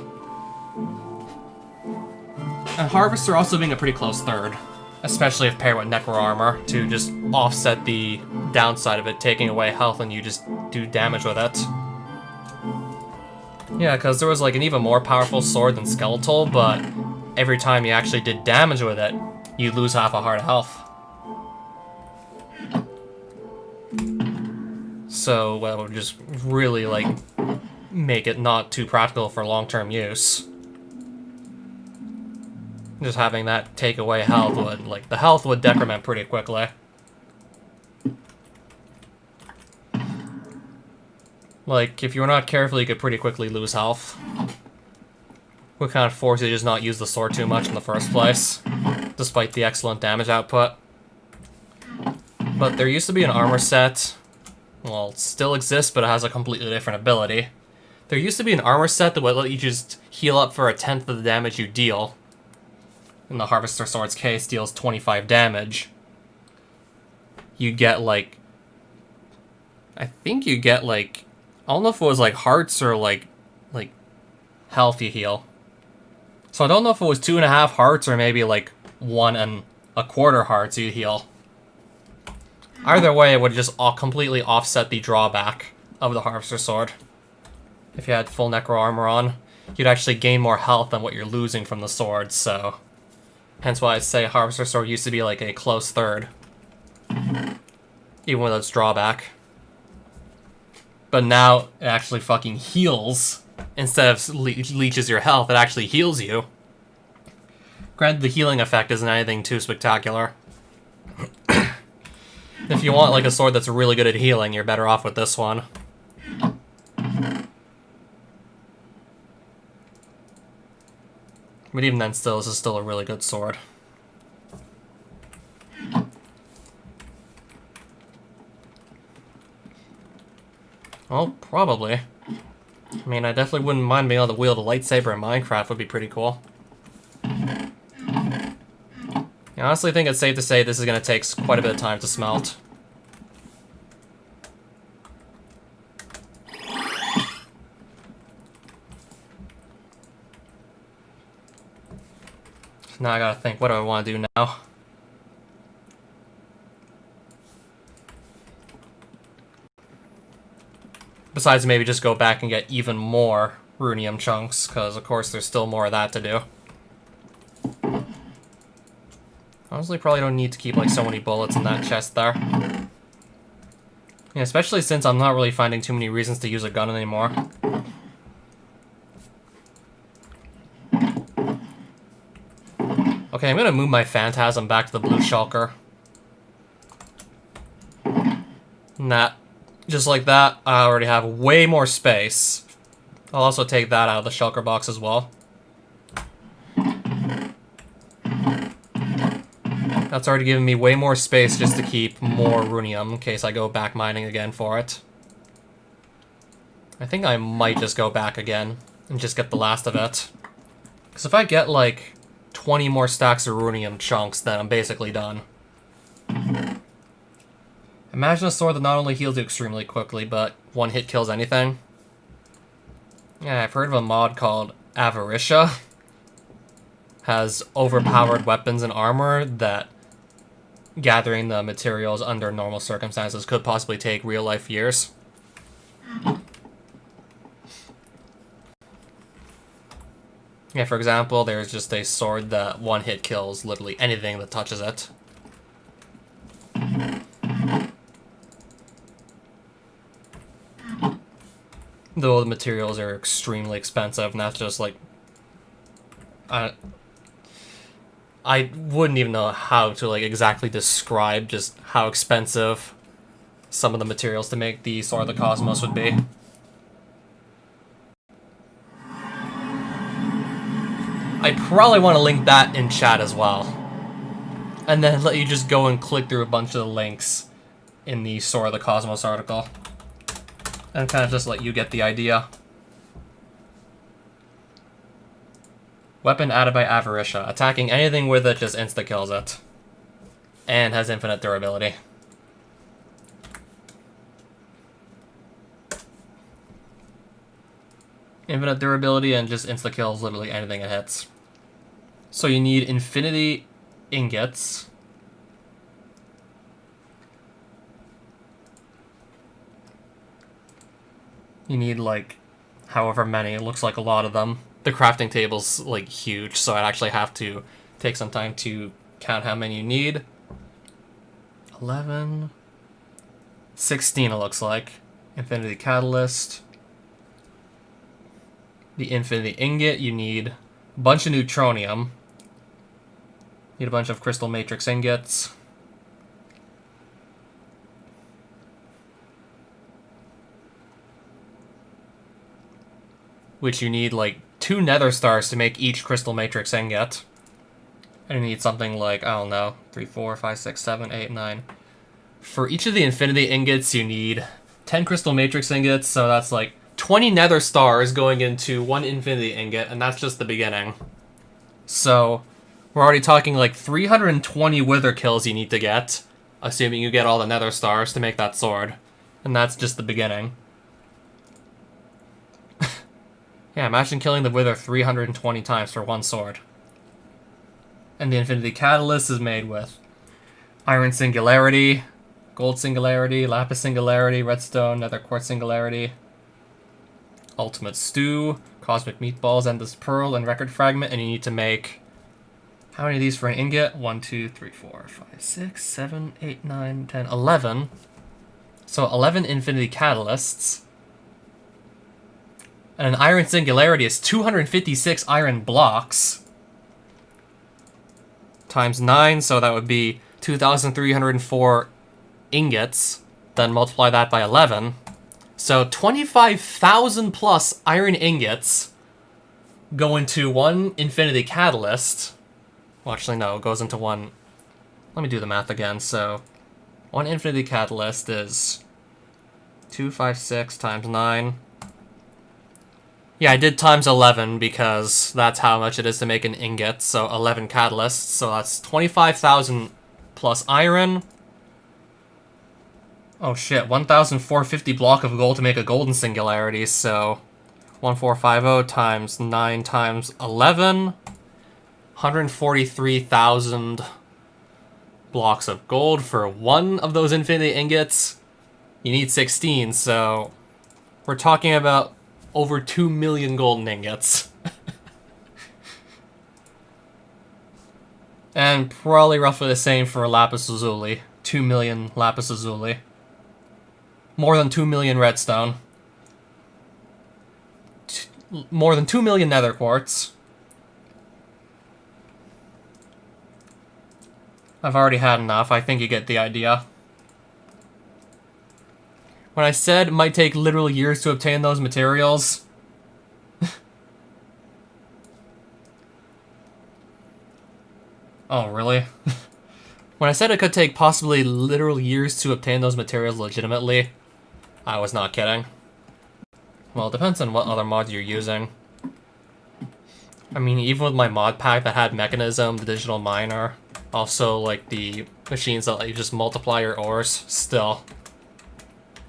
And Harvester also being a pretty close third, especially if paired with Necro Armor, to just offset the downside of it, taking away health and you just do damage with it. Yeah, because there was, like, an even more powerful sword than Skeletal, but every time you actually did damage with it, you lose half a heart of health. So that would just really, like, make it not too practical for long-term use. Just having that take away health would, like, the health would decrement pretty quickly. Like, if you were not careful, you could pretty quickly lose health. Would kind of force you to just not use the sword too much in the first place, despite the excellent damage output. But there used to be an armor set, well, it still exists, but it has a completely different ability. There used to be an armor set that would let you just heal up for 1/10 of the damage you deal. In the Harvester Sword's case, deals 25 damage. You get, like, I think you get, like, I don't know if it was, like, hearts or, like health you heal. So I don't know if it was 2.5 hearts or maybe, like, 1.25 hearts you heal. Either way, it would just completely offset the drawback of the Harvester Sword. If you had full Necro Armor on, you'd actually gain more health than what you're losing from the sword, so hence why I say Harvester Sword used to be, like, a close third. Even with its drawback. But now, it actually fucking heals. Instead of leeches your health, it actually heals you. Granted, the healing effect isn't anything too spectacular. If you want, like, a sword that's really good at healing, you're better off with this one. But even then, still, this is still a really good sword. Well, probably. I mean, I definitely wouldn't mind being able to wield a lightsaber in Minecraft, would be pretty cool. I honestly think it's safe to say this is going to take quite a bit of time to smelt. Now I gotta think, what do I want to do now? Besides maybe just go back and get even more runium chunks, because of course there's still more of that to do. Honestly, probably don't need to keep, like, so many bullets in that chest there. Yeah, especially since I'm not really finding too many reasons to use a gun anymore. Okay, I'm gonna move my Phantasm back to the blue shulker. And that, just like that, I already have way more space. I'll also take that out of the shulker box as well. That's already giving me way more space just to keep more runium in case I go back mining again for it. I think I might just go back again and just get the last of it. Because if I get like 20 more stacks of runium chunks, then I'm basically done. Imagine a sword that not only heals you extremely quickly, but one hit kills anything. Yeah, I've heard of a mod called Avaricia. Has overpowered weapons and armor that gathering the materials under normal circumstances could possibly take real-life years. Yeah, for example, there's just a sword that one hit kills literally anything that touches it. Though the materials are extremely expensive, and that's just like... I wouldn't even know how to like exactly describe just how expensive some of the materials to make the Sword of the Cosmos would be. I probably want to link that in chat as well. And then let you just go and click through a bunch of the links in the Sword of the Cosmos article. And kind of just let you get the idea. Weapon added by Avaricia. Attacking anything with it just insta-kills it. And has infinite durability. Infinite durability and just insta-kills literally anything it hits. So you need infinity ingots. You need like however many, it looks like a lot of them. The crafting table's like huge, so I'd actually have to take some time to count how many you need. 11, 16 it looks like. Infinity Catalyst. The Infinity Ingot, you need a bunch of Neutronium. Need a bunch of Crystal Matrix Ingots. Which you need like 2 Nether Stars to make each Crystal Matrix Ingot. And you need something like, I don't know, 3, 4, 5, 6, 7, 8, 9. For each of the Infinity Ingots, you need 10 Crystal Matrix Ingots, so that's like 20 Nether Stars going into 1 Infinity Ingot, and that's just the beginning. So, we're already talking like 320 Wither kills you need to get, assuming you get all the Nether Stars to make that sword. And that's just the beginning. Yeah, imagine killing the Wither 320 times for 1 sword. And the Infinity Catalyst is made with Iron Singularity, Gold Singularity, Lapis Singularity, Redstone, Nether Quartz Singularity, Ultimate Stew, Cosmic Meatballs, Endless Pearl, and Record Fragment, and you need to make... How many of these for an ingot? 1, 2, 3, 4, 5, 6, 7, 8, 9, 10, 11. So 11 Infinity Catalysts. And an Iron Singularity is 256 iron blocks. Times 9, so that would be 2,304 ingots. Then multiply that by 11. So 25,000 plus iron ingots go into 1 Infinity Catalyst. Well, actually, no, it goes into 1... Let me do the math again. So 1 Infinity Catalyst is 256 times 9. Yeah, I did times 11 because that's how much it is to make an ingot, so 11 catalysts, so that's 25,000 plus iron. Oh shit, 1,450 block of gold to make a golden singularity, so 1450 times 9 times 11, 143,000 blocks of gold for 1 of those infinity ingots. You need 16, so we're talking about over 2 million golden ingots. And probably roughly the same for lapis lazuli. 2 million lapis lazuli. More than 2 million redstone. More than 2 million nether quartz. I've already had enough. I think you get the idea. When I said it might take literal years to obtain those materials... Oh, really? When I said it could take possibly literal years to obtain those materials legitimately, I was not kidding. Well, it depends on what other mods you're using. I mean, even with my mod pack that had Mechanism, the Digital Miner, also, like, the machines that let you just multiply your ores, still.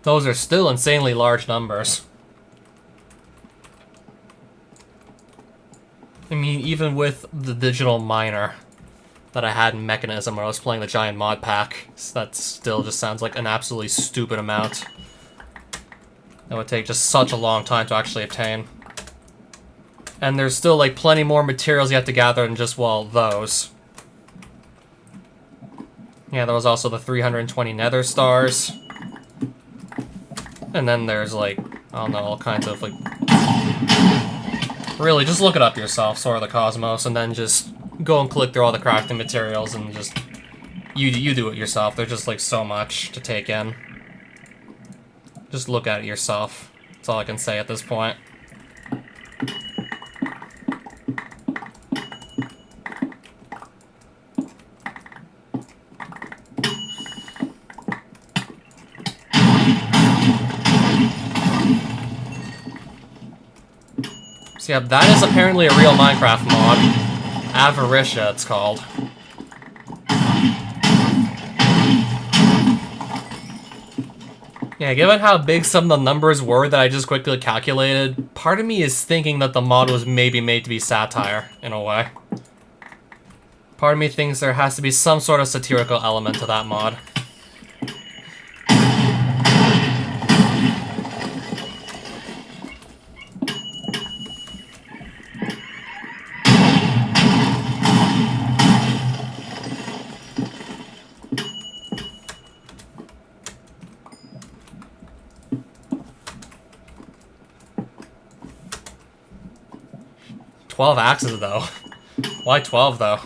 Those are still insanely large numbers. I mean, even with the Digital Miner that I had in Mechanism when I was playing the giant mod pack, that still just sounds like an absolutely stupid amount. It would take just such a long time to actually obtain. And there's still, like, plenty more materials you have to gather than just, well, those. Yeah, there was also the 320 nether stars. And then there's, like, I don't know, all kinds of, like... Really, just look it up yourself, Sword of the Cosmos, and then just go and click through all the crafting materials and just... You do it yourself. There's just, like, so much to take in. Just look at it yourself. That's all I can say at this point. So yeah, that is apparently a real Minecraft mod. Avaricia, it's called. Yeah, given how big some of the numbers were that I just quickly calculated, part of me is thinking that the mod was maybe made to be satire, in a way. Part of me thinks there has to be some sort of satirical element to that mod. "12 axes, though. Why 12, though?"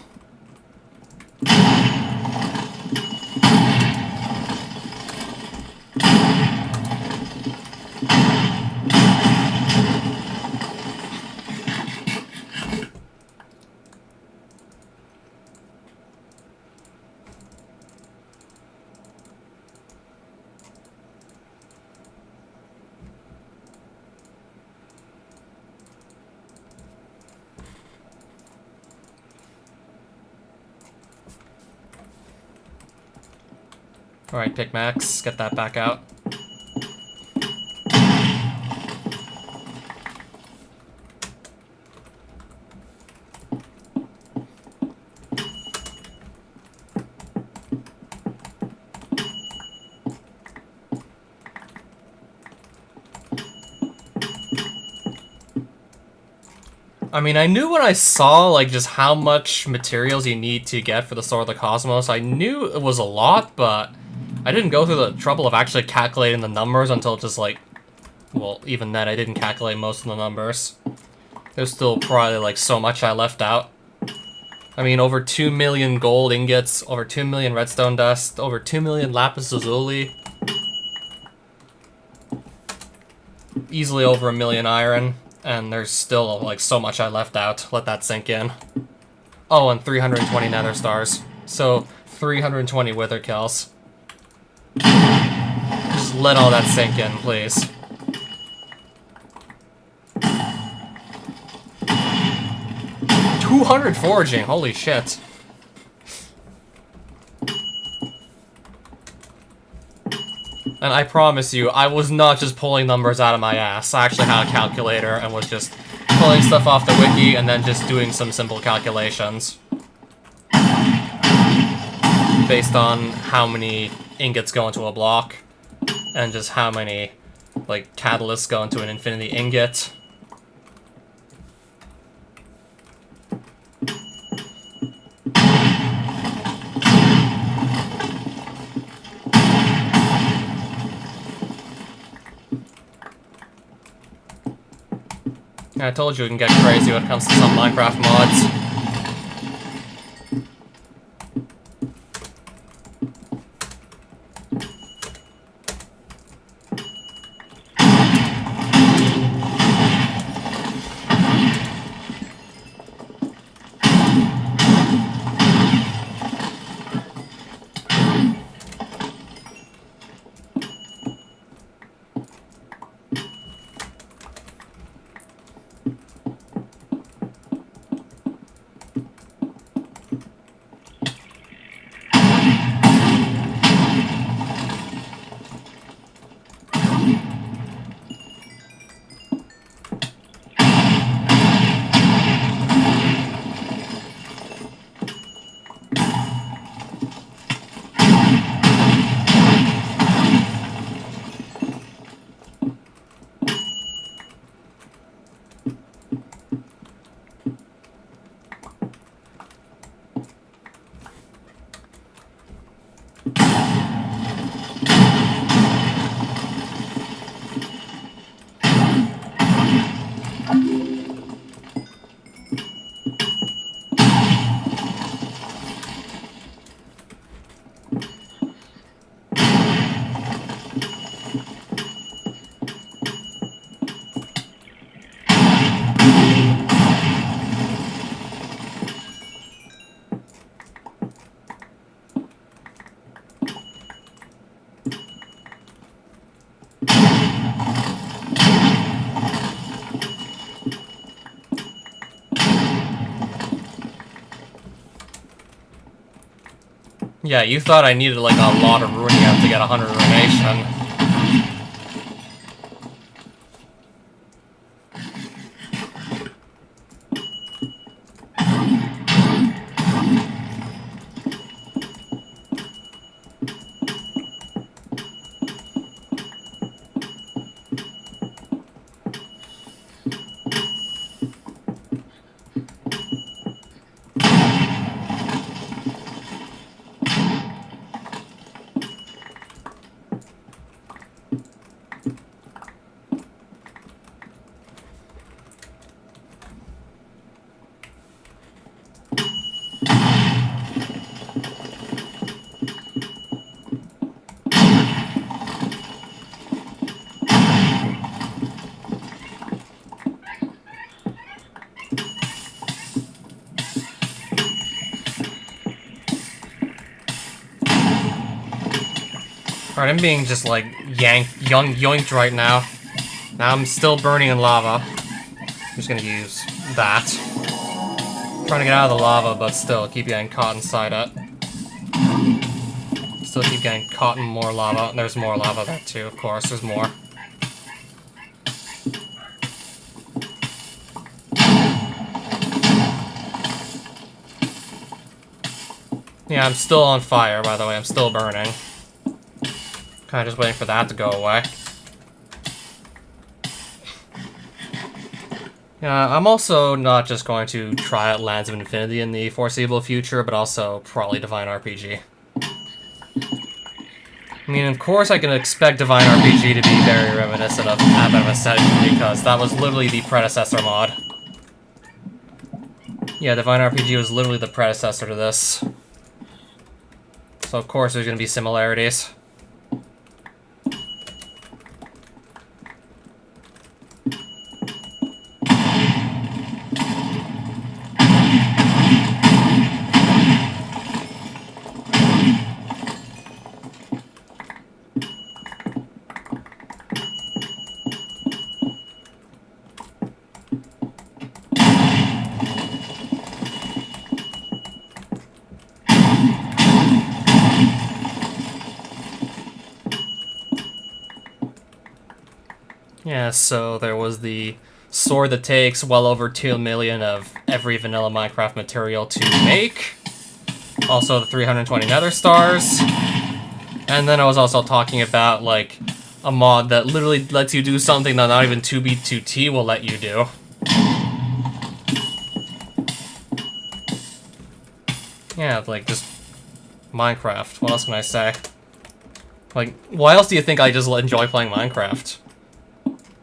Alright, Picmax, get that back out. I mean, I knew when I saw, like, just how much materials you need to get for the Sword of the Cosmos, I knew it was a lot, but I didn't go through the trouble of actually calculating the numbers until just, like, well, even then, I didn't calculate most of the numbers. There's still probably, like, so much I left out. I mean, over 2 million gold ingots, over 2 million redstone dust, over 2 million lapis lazuli. Easily over 1 million iron. And there's still, like, so much I left out. Let that sink in. Oh, and 320 nether stars. So, 320 wither kills. Just let all that sink in, please. $200 foraging, holy shit. And I promise you, I was not just pulling numbers out of my ass. I actually had a calculator and was just pulling stuff off the wiki and then just doing some simple calculations. Based on how many ingots go into a block, and just how many, like, catalysts go into an infinity ingot. I told you it can get crazy when it comes to some Minecraft mods. Yeah, you thought I needed like a lot of runium to get 100 ruination. Alright, I'm being just like yoinked right now. Now I'm still burning in lava. I'm just gonna use that. Trying to get out of the lava, but still keep getting caught inside it. Still keep getting caught in more lava. There's more lava there too, of course, there's more. Yeah, I'm still on fire, by the way, I'm still burning. Kinda just waiting for that to go away. Yeah, I'm also not just going to try out Lands of Infinity in the foreseeable future, but also probably Divine RPG. I mean, of course I can expect Divine RPG to be very reminiscent of Advent of Ascension, because that was literally the predecessor mod. Yeah, Divine RPG was literally the predecessor to this. So of course there's gonna be similarities. Yeah, so there was the sword that takes well over 2 million of every vanilla Minecraft material to make. Also the 320 nether stars. And then I was also talking about, like, a mod that literally lets you do something that not even 2B2T will let you do. Yeah, like, just Minecraft. What else can I say? Like, why else do you think I just enjoy playing Minecraft?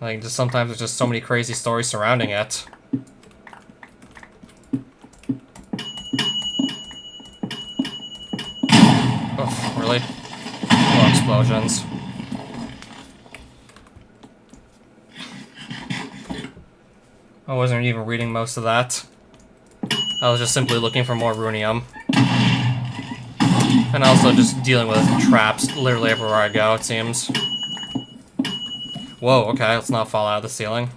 Like, just sometimes there's just so many crazy stories surrounding it. Oh, really? More explosions. I wasn't even reading most of that. I was just simply looking for more runium. And also just dealing with traps literally everywhere I go, it seems. Whoa, okay, let's not fall out of the ceiling.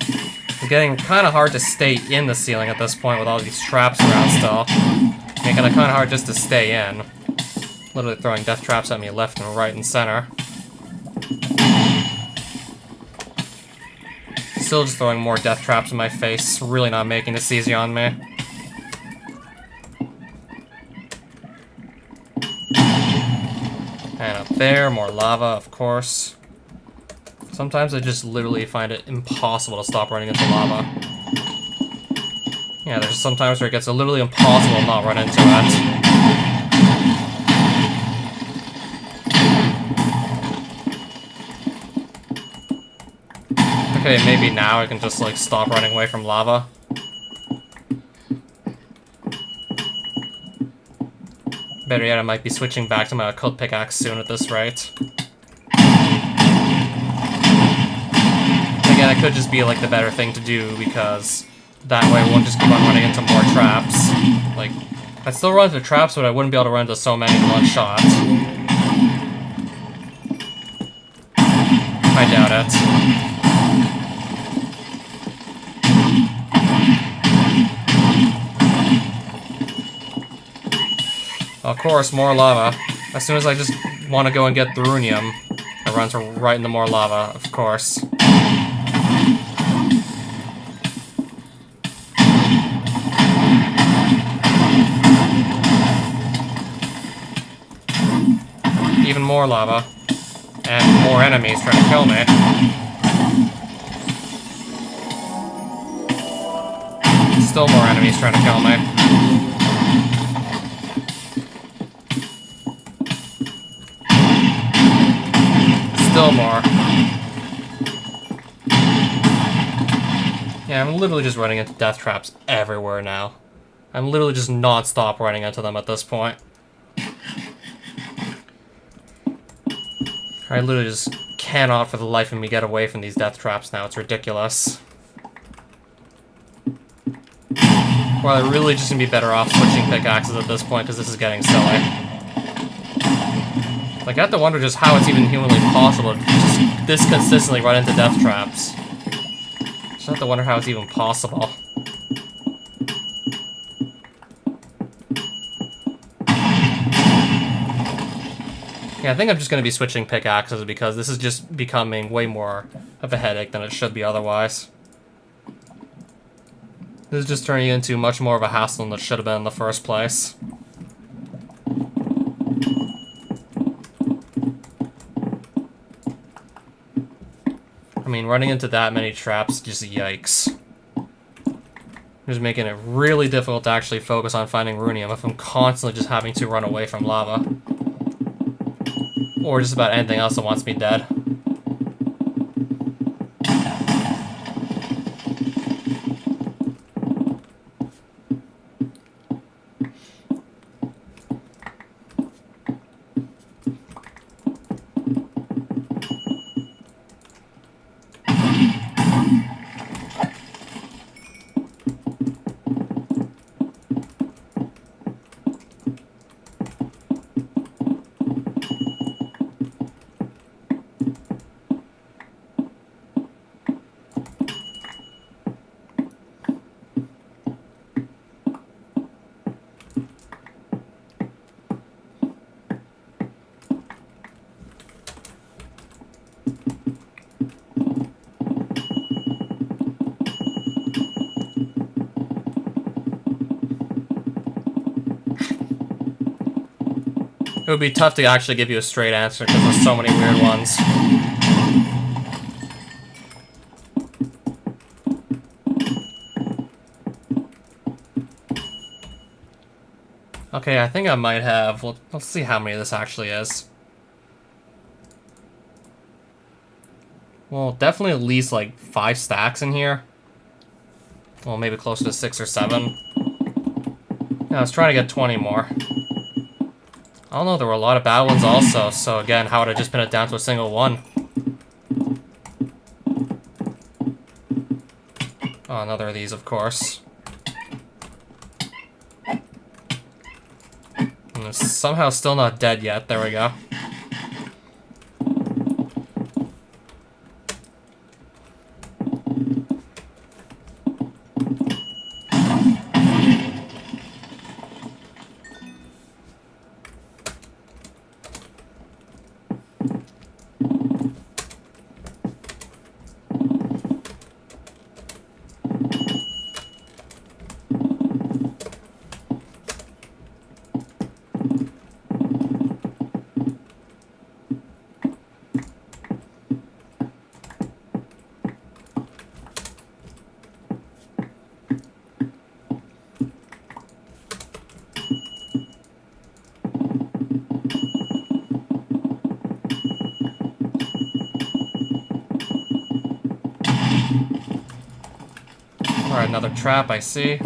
It's getting kind of hard to stay in the ceiling at this point with all these traps around still. Making it kind of hard just to stay in. Literally throwing death traps at me left and right and center. Still just throwing more death traps in my face. Really not making this easy on me. And up there, more lava, of course. Sometimes I just literally find it impossible to stop running into lava. Yeah, there's sometimes where it gets literally impossible to not run into it. Okay, maybe now I can just, like, stop running away from lava. Better yet, I might be switching back to my occult pickaxe soon at this rate. Again, it could just be like the better thing to do because that way I won't just keep on running into more traps. Like, I'd still run into traps, but I wouldn't be able to run into so many in one shot. I doubt it. Of course, more lava. As soon as I just want to go and get the runium, it runs right into more lava, of course. Even more lava. And more enemies trying to kill me. Still more enemies trying to kill me. Still more. Yeah, I'm literally just running into death traps everywhere now. I'm literally just non-stop running into them at this point. I literally just cannot for the life of me get away from these death traps now. It's ridiculous. Well, I really just gonna be better off switching pickaxes at this point because this is getting silly. Like, I have to wonder just how it's even humanly possible to just this consistently run into death traps. Just have to wonder how it's even possible. Yeah, I think I'm just going to be switching pickaxes because this is just becoming way more of a headache than it should be otherwise. This is just turning into much more of a hassle than it should have been in the first place. I mean, running into that many traps, just yikes. Just making it really difficult to actually focus on finding runium if I'm constantly just having to run away from lava. Or just about anything else that wants me dead. It would be tough to actually give you a straight answer because there's so many weird ones. Okay, I think I might have... Well, let's see how many this actually is. Well, definitely at least like 5 stacks in here. Well, maybe closer to 6 or 7. Yeah, I was trying to get 20 more. I don't know, there were a lot of bad ones also, so again, how would I just pin it down to a single one? Oh, another of these, of course. And it's somehow still not dead yet, there we go. Alright, another trap, I see.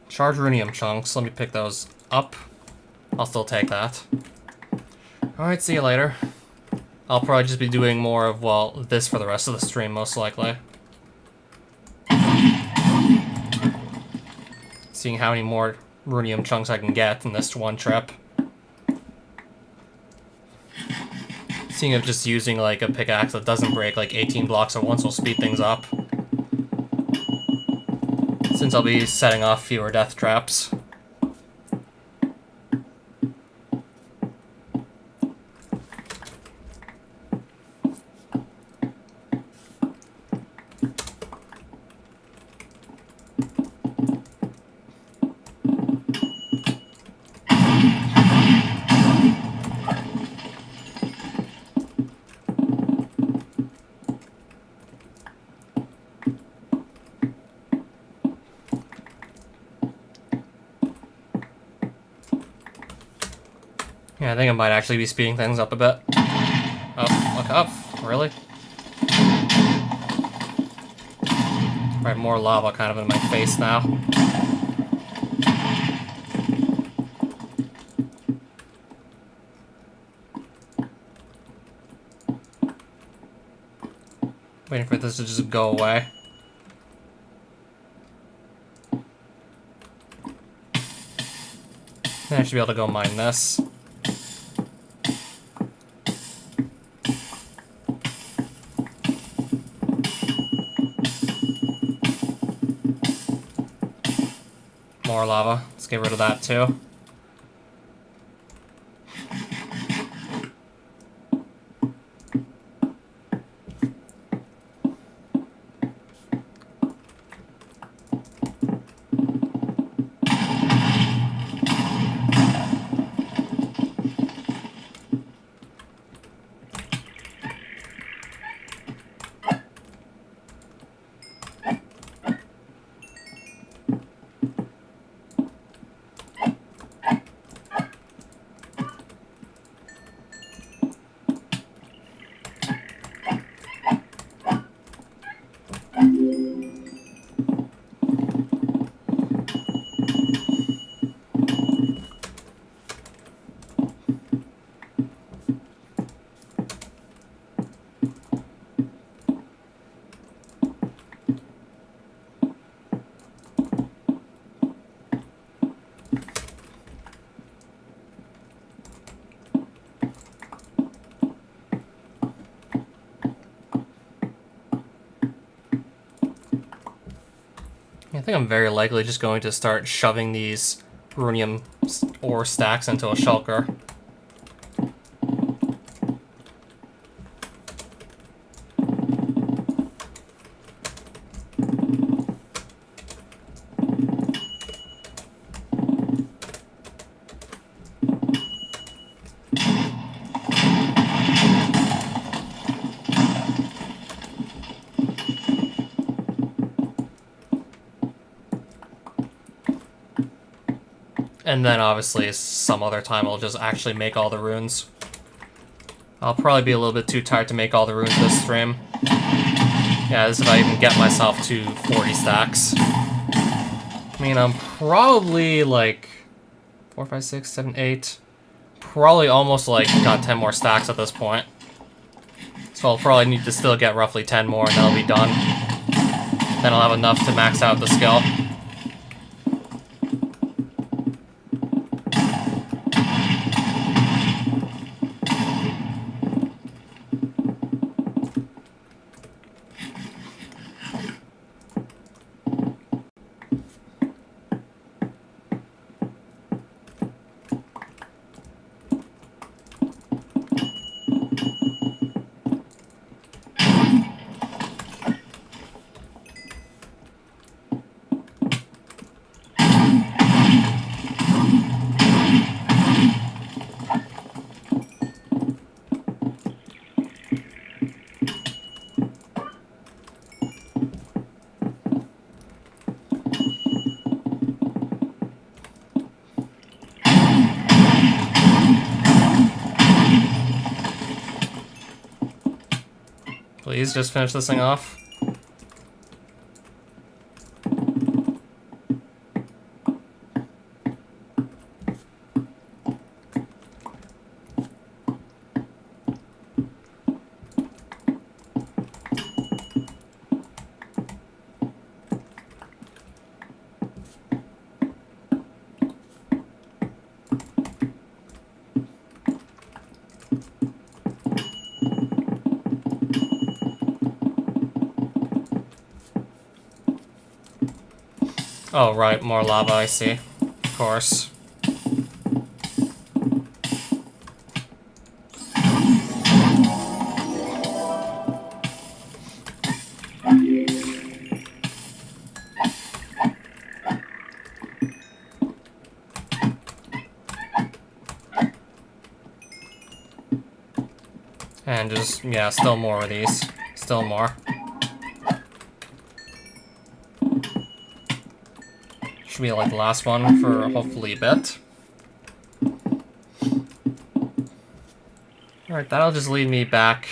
Charged runium chunks. Let me pick those up. I'll still take that. Alright, see you later. I'll probably just be doing more of, well, this for the rest of the stream, most likely. Seeing how many more runium chunks I can get in this one trip. Seeing if just using like a pickaxe that doesn't break like 18 blocks at once will speed things up. since I'll be setting off fewer death traps. Yeah, I think I might actually be speeding things up a bit. Oh, look up. Really? Right, more lava kind of in my face now. Waiting for this to just go away. Then I should be able to go mine this. More lava. Let's get rid of that too. I think I'm very likely just going to start shoving these runium ore stacks into a shulker. And then obviously some other time I'll just actually make all the runes. I'll probably be a little bit too tired to make all the runes this stream. Yeah, this is if I even get myself to 40 stacks. I mean, I'm probably like 4, 5, 6, 7, 8. Probably almost like got 10 more stacks at this point. So I'll probably need to still get roughly 10 more and that'll be done. Then I'll have enough to max out the skill. Please just finish this thing off. Oh, right, more lava, I see. Of course. And just, yeah, still more of these. Still more. Should be like the last one for hopefully a bit. Alright, that'll just lead me back.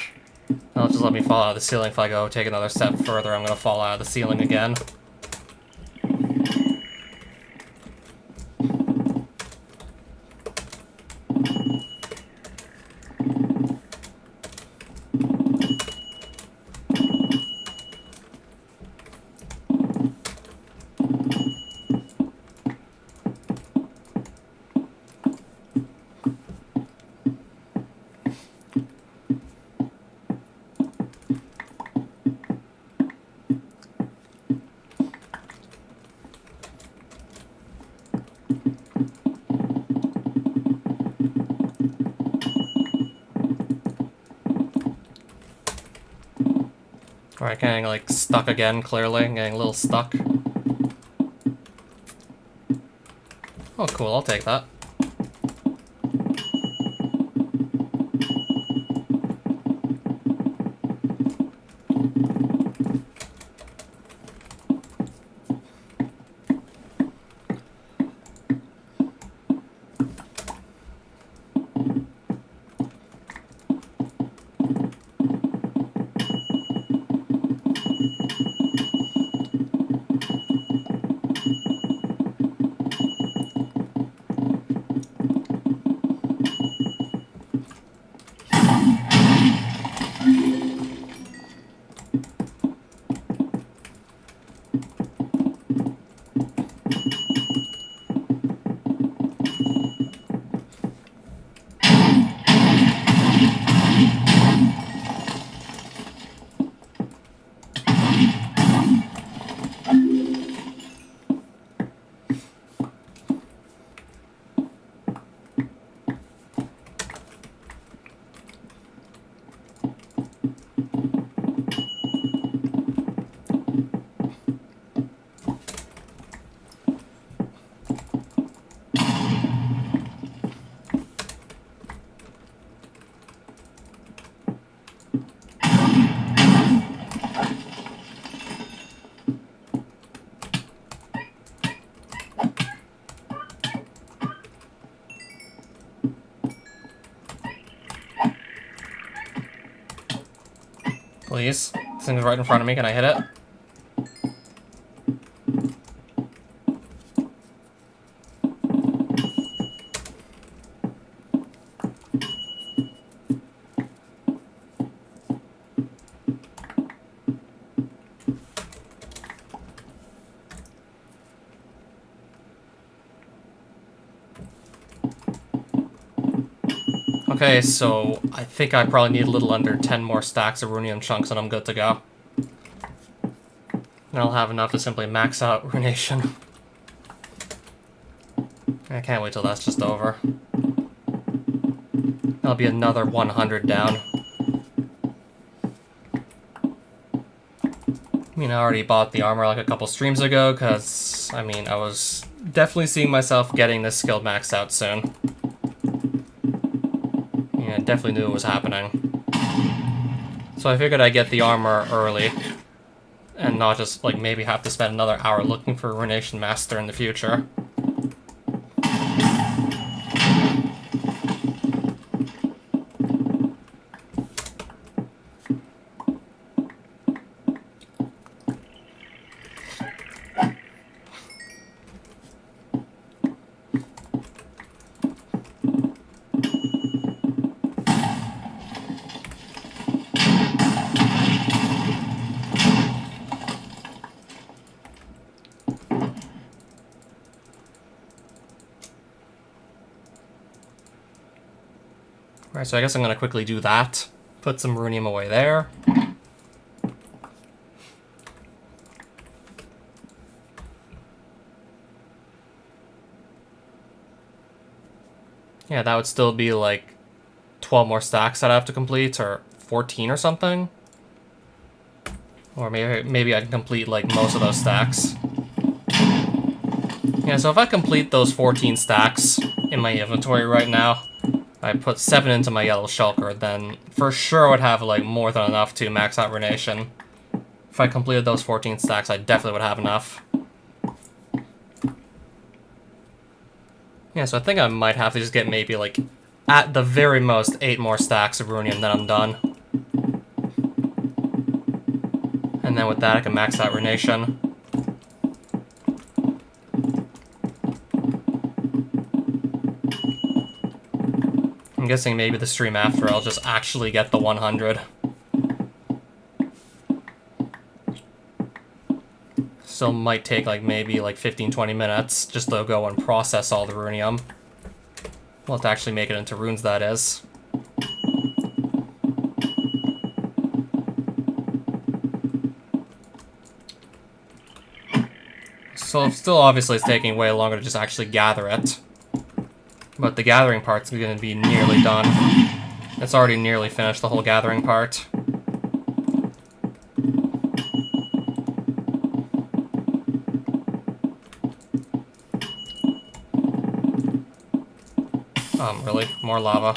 That'll just let me fall out of the ceiling. If I go take another step further, I'm gonna fall out of the ceiling again. Alright, getting like stuck again, clearly. Getting a little stuck. Oh, cool, I'll take that. Please. This thing's right in front of me. Can I hit it? Okay, so I think I probably need a little under 10 more stacks of runium chunks and I'm good to go. And I'll have enough to simply max out runation. I can't wait till that's just over. That'll be another 100 down. I mean, I already bought the armor like a couple streams ago, because, I mean, I was definitely seeing myself getting this skill maxed out soon. Yeah, definitely knew it was happening. So I figured I'd get the armor early, and not just, like, maybe have to spend another hour looking for a Runation Master in the future. Alright, so I guess I'm gonna quickly do that. Put some runium away there. Yeah, that would still be like 12 more stacks that I have to complete, or 14 or something. Or maybe I can complete like most of those stacks. Yeah, so if I complete those 14 stacks in my inventory right now, I put 7 into my yellow shulker, then for sure I would have like more than enough to max out Ruination. If I completed those 14 stacks, I definitely would have enough. Yeah, so I think I might have to just get maybe like, at the very most, 8 more stacks of Runium, then I'm done. And then with that I can max out Ruination. I'm guessing maybe the stream after I'll just actually get the 100. Still might take like maybe like 15-20 minutes just to go and process all the Runium. Well, to actually make it into runes, that is. So still obviously it's taking way longer to just actually gather it. But the gathering part's going to be nearly done. It's already nearly finished, the whole gathering part. Really? More lava.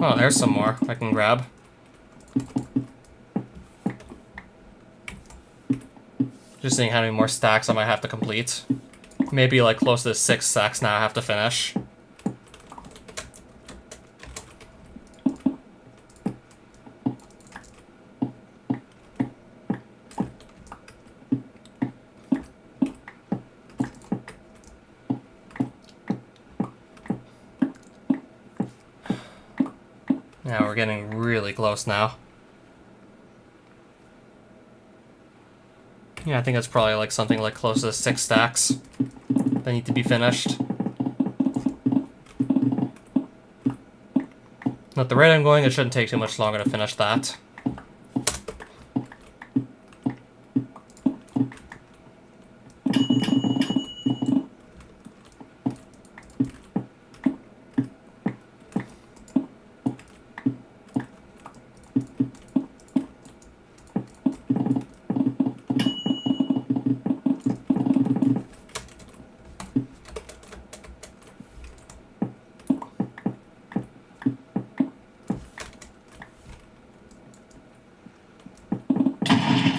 Oh, there's some more I can grab. Just seeing how many more stacks I might have to complete. Maybe like close to 6 stacks now I have to finish. Yeah, we're getting really close now. Yeah, I think it's probably like something like close to 6 stacks that need to be finished. At the rate I'm going, it shouldn't take too much longer to finish that.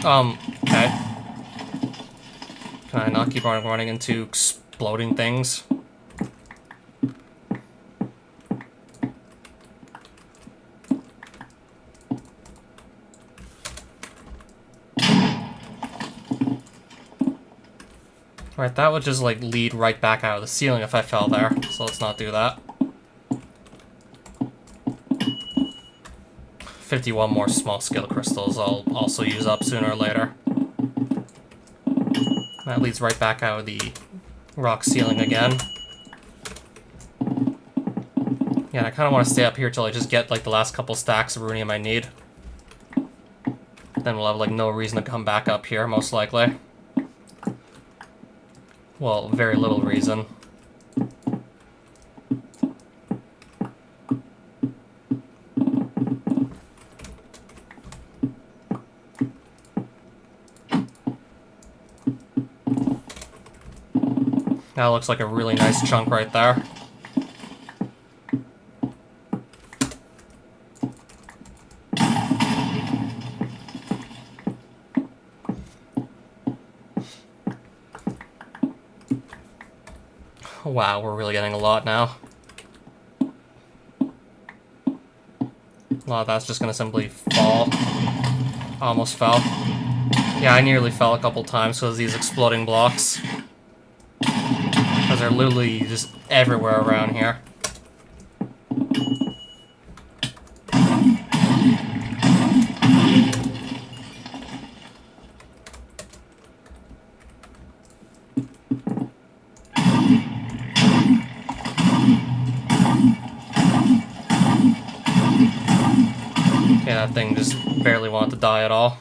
Okay. Can I not keep on running into exploding things? Right, that would just like lead right back out of the ceiling if I fell there, so let's not do that. 51 more small skill crystals I'll also use up sooner or later. That leads right back out of the rock ceiling again. Yeah, I kind of want to stay up here till I just get like the last couple stacks of runium I need. Then we'll have like no reason to come back up here, most likely. Well, very little reason. That looks like a really nice chunk right there. Wow, we're really getting a lot now. A lot of that's just gonna simply fall. Almost fell. Yeah, I nearly fell a couple times because of these exploding blocks. Because they're literally just everywhere around here. Okay, that thing just barely wanted to die at all.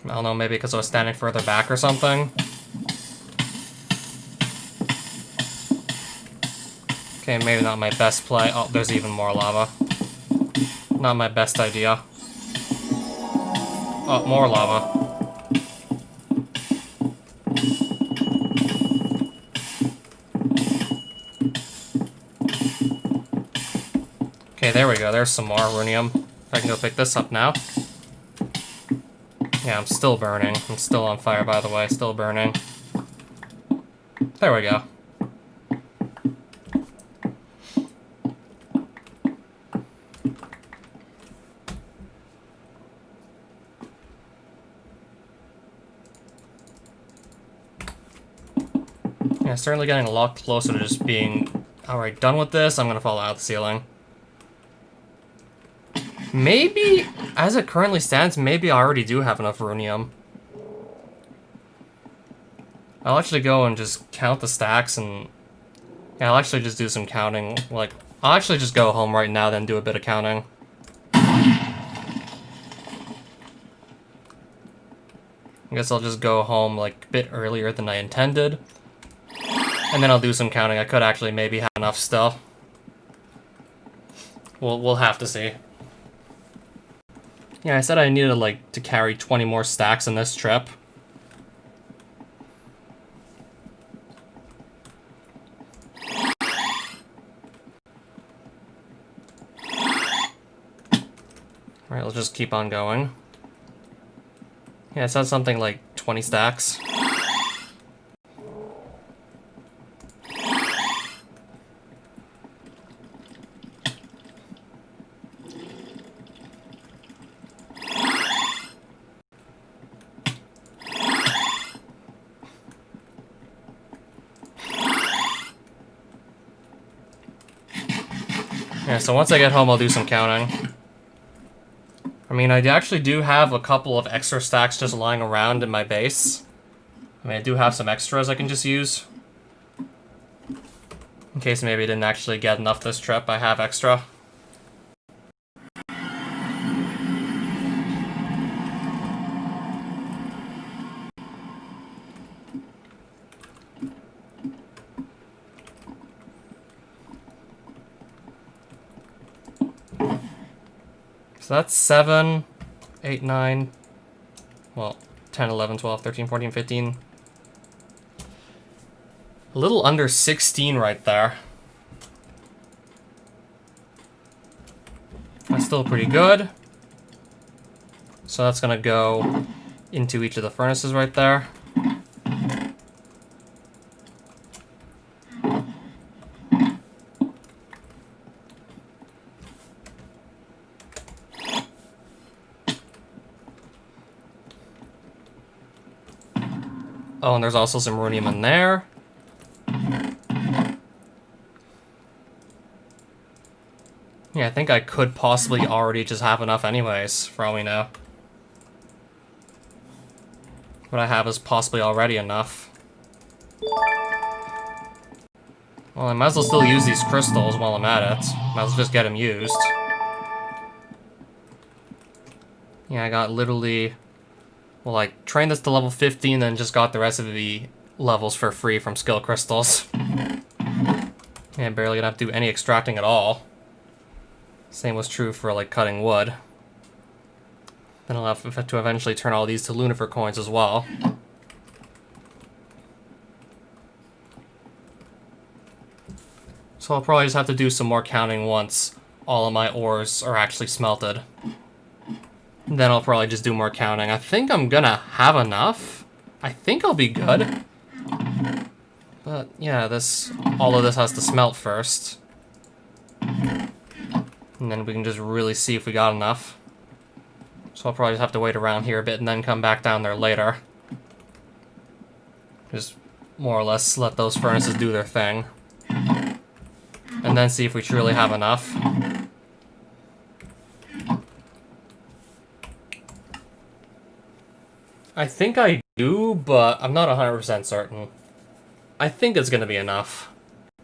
I don't know, maybe because I was standing further back or something. Okay, maybe not my best play. Oh, there's even more lava. Not my best idea. Oh, more lava. Okay, there we go. There's some more runium. I can go pick this up now. Yeah, I'm still burning. I'm still on fire, by the way. Still burning. There we go. Yeah, certainly getting a lot closer to just being alright done with this. I'm gonna fall out of the ceiling. Maybe, as it currently stands, maybe I already do have enough runium. I'll actually go and just count the stacks and... Yeah, I'll actually just do some counting. Like, I'll actually just go home right now, then do a bit of counting. I guess I'll just go home, like, a bit earlier than I intended. And then I'll do some counting. I could actually maybe have enough still. We'll have to see. Yeah, I said I needed, like, to carry 20 more stacks in this trip. Alright, let's just keep on going. Yeah, it said something like 20 stacks. Yeah, so once I get home, I'll do some counting. I mean, I actually do have a couple of extra stacks just lying around in my base. I mean, I do have some extras I can just use. In case maybe I didn't actually get enough this trip, I have extra. So that's 7, 8, 9, well, 10, 11, 12, 13, 14, 15. A little under 16 right there. That's still pretty good. So that's gonna go into each of the furnaces right there. Oh, and there's also some runium in there. Yeah, I think I could possibly already just have enough anyways, for all we know. What I have is possibly already enough. Well, I might as well still use these crystals while I'm at it. Might as well just get them used. Yeah, I got literally... Well, I trained this to level 15, then just got the rest of the levels for free from skill crystals. Yeah, I'm barely gonna have to do any extracting at all. Same was true for, like, cutting wood. Then I'll have to eventually turn all these to Lucifer coins as well. So I'll probably just have to do some more counting once all of my ores are actually smelted. Then I'll probably just do more counting. I think I'm gonna have enough. I think I'll be good. But yeah, all of this has to smelt first. And then we can just really see if we got enough. So I'll probably just have to wait around here a bit and then come back down there later. Just more or less let those furnaces do their thing. And then see if we truly have enough. I think I do, but I'm not 100% certain. I think it's gonna be enough.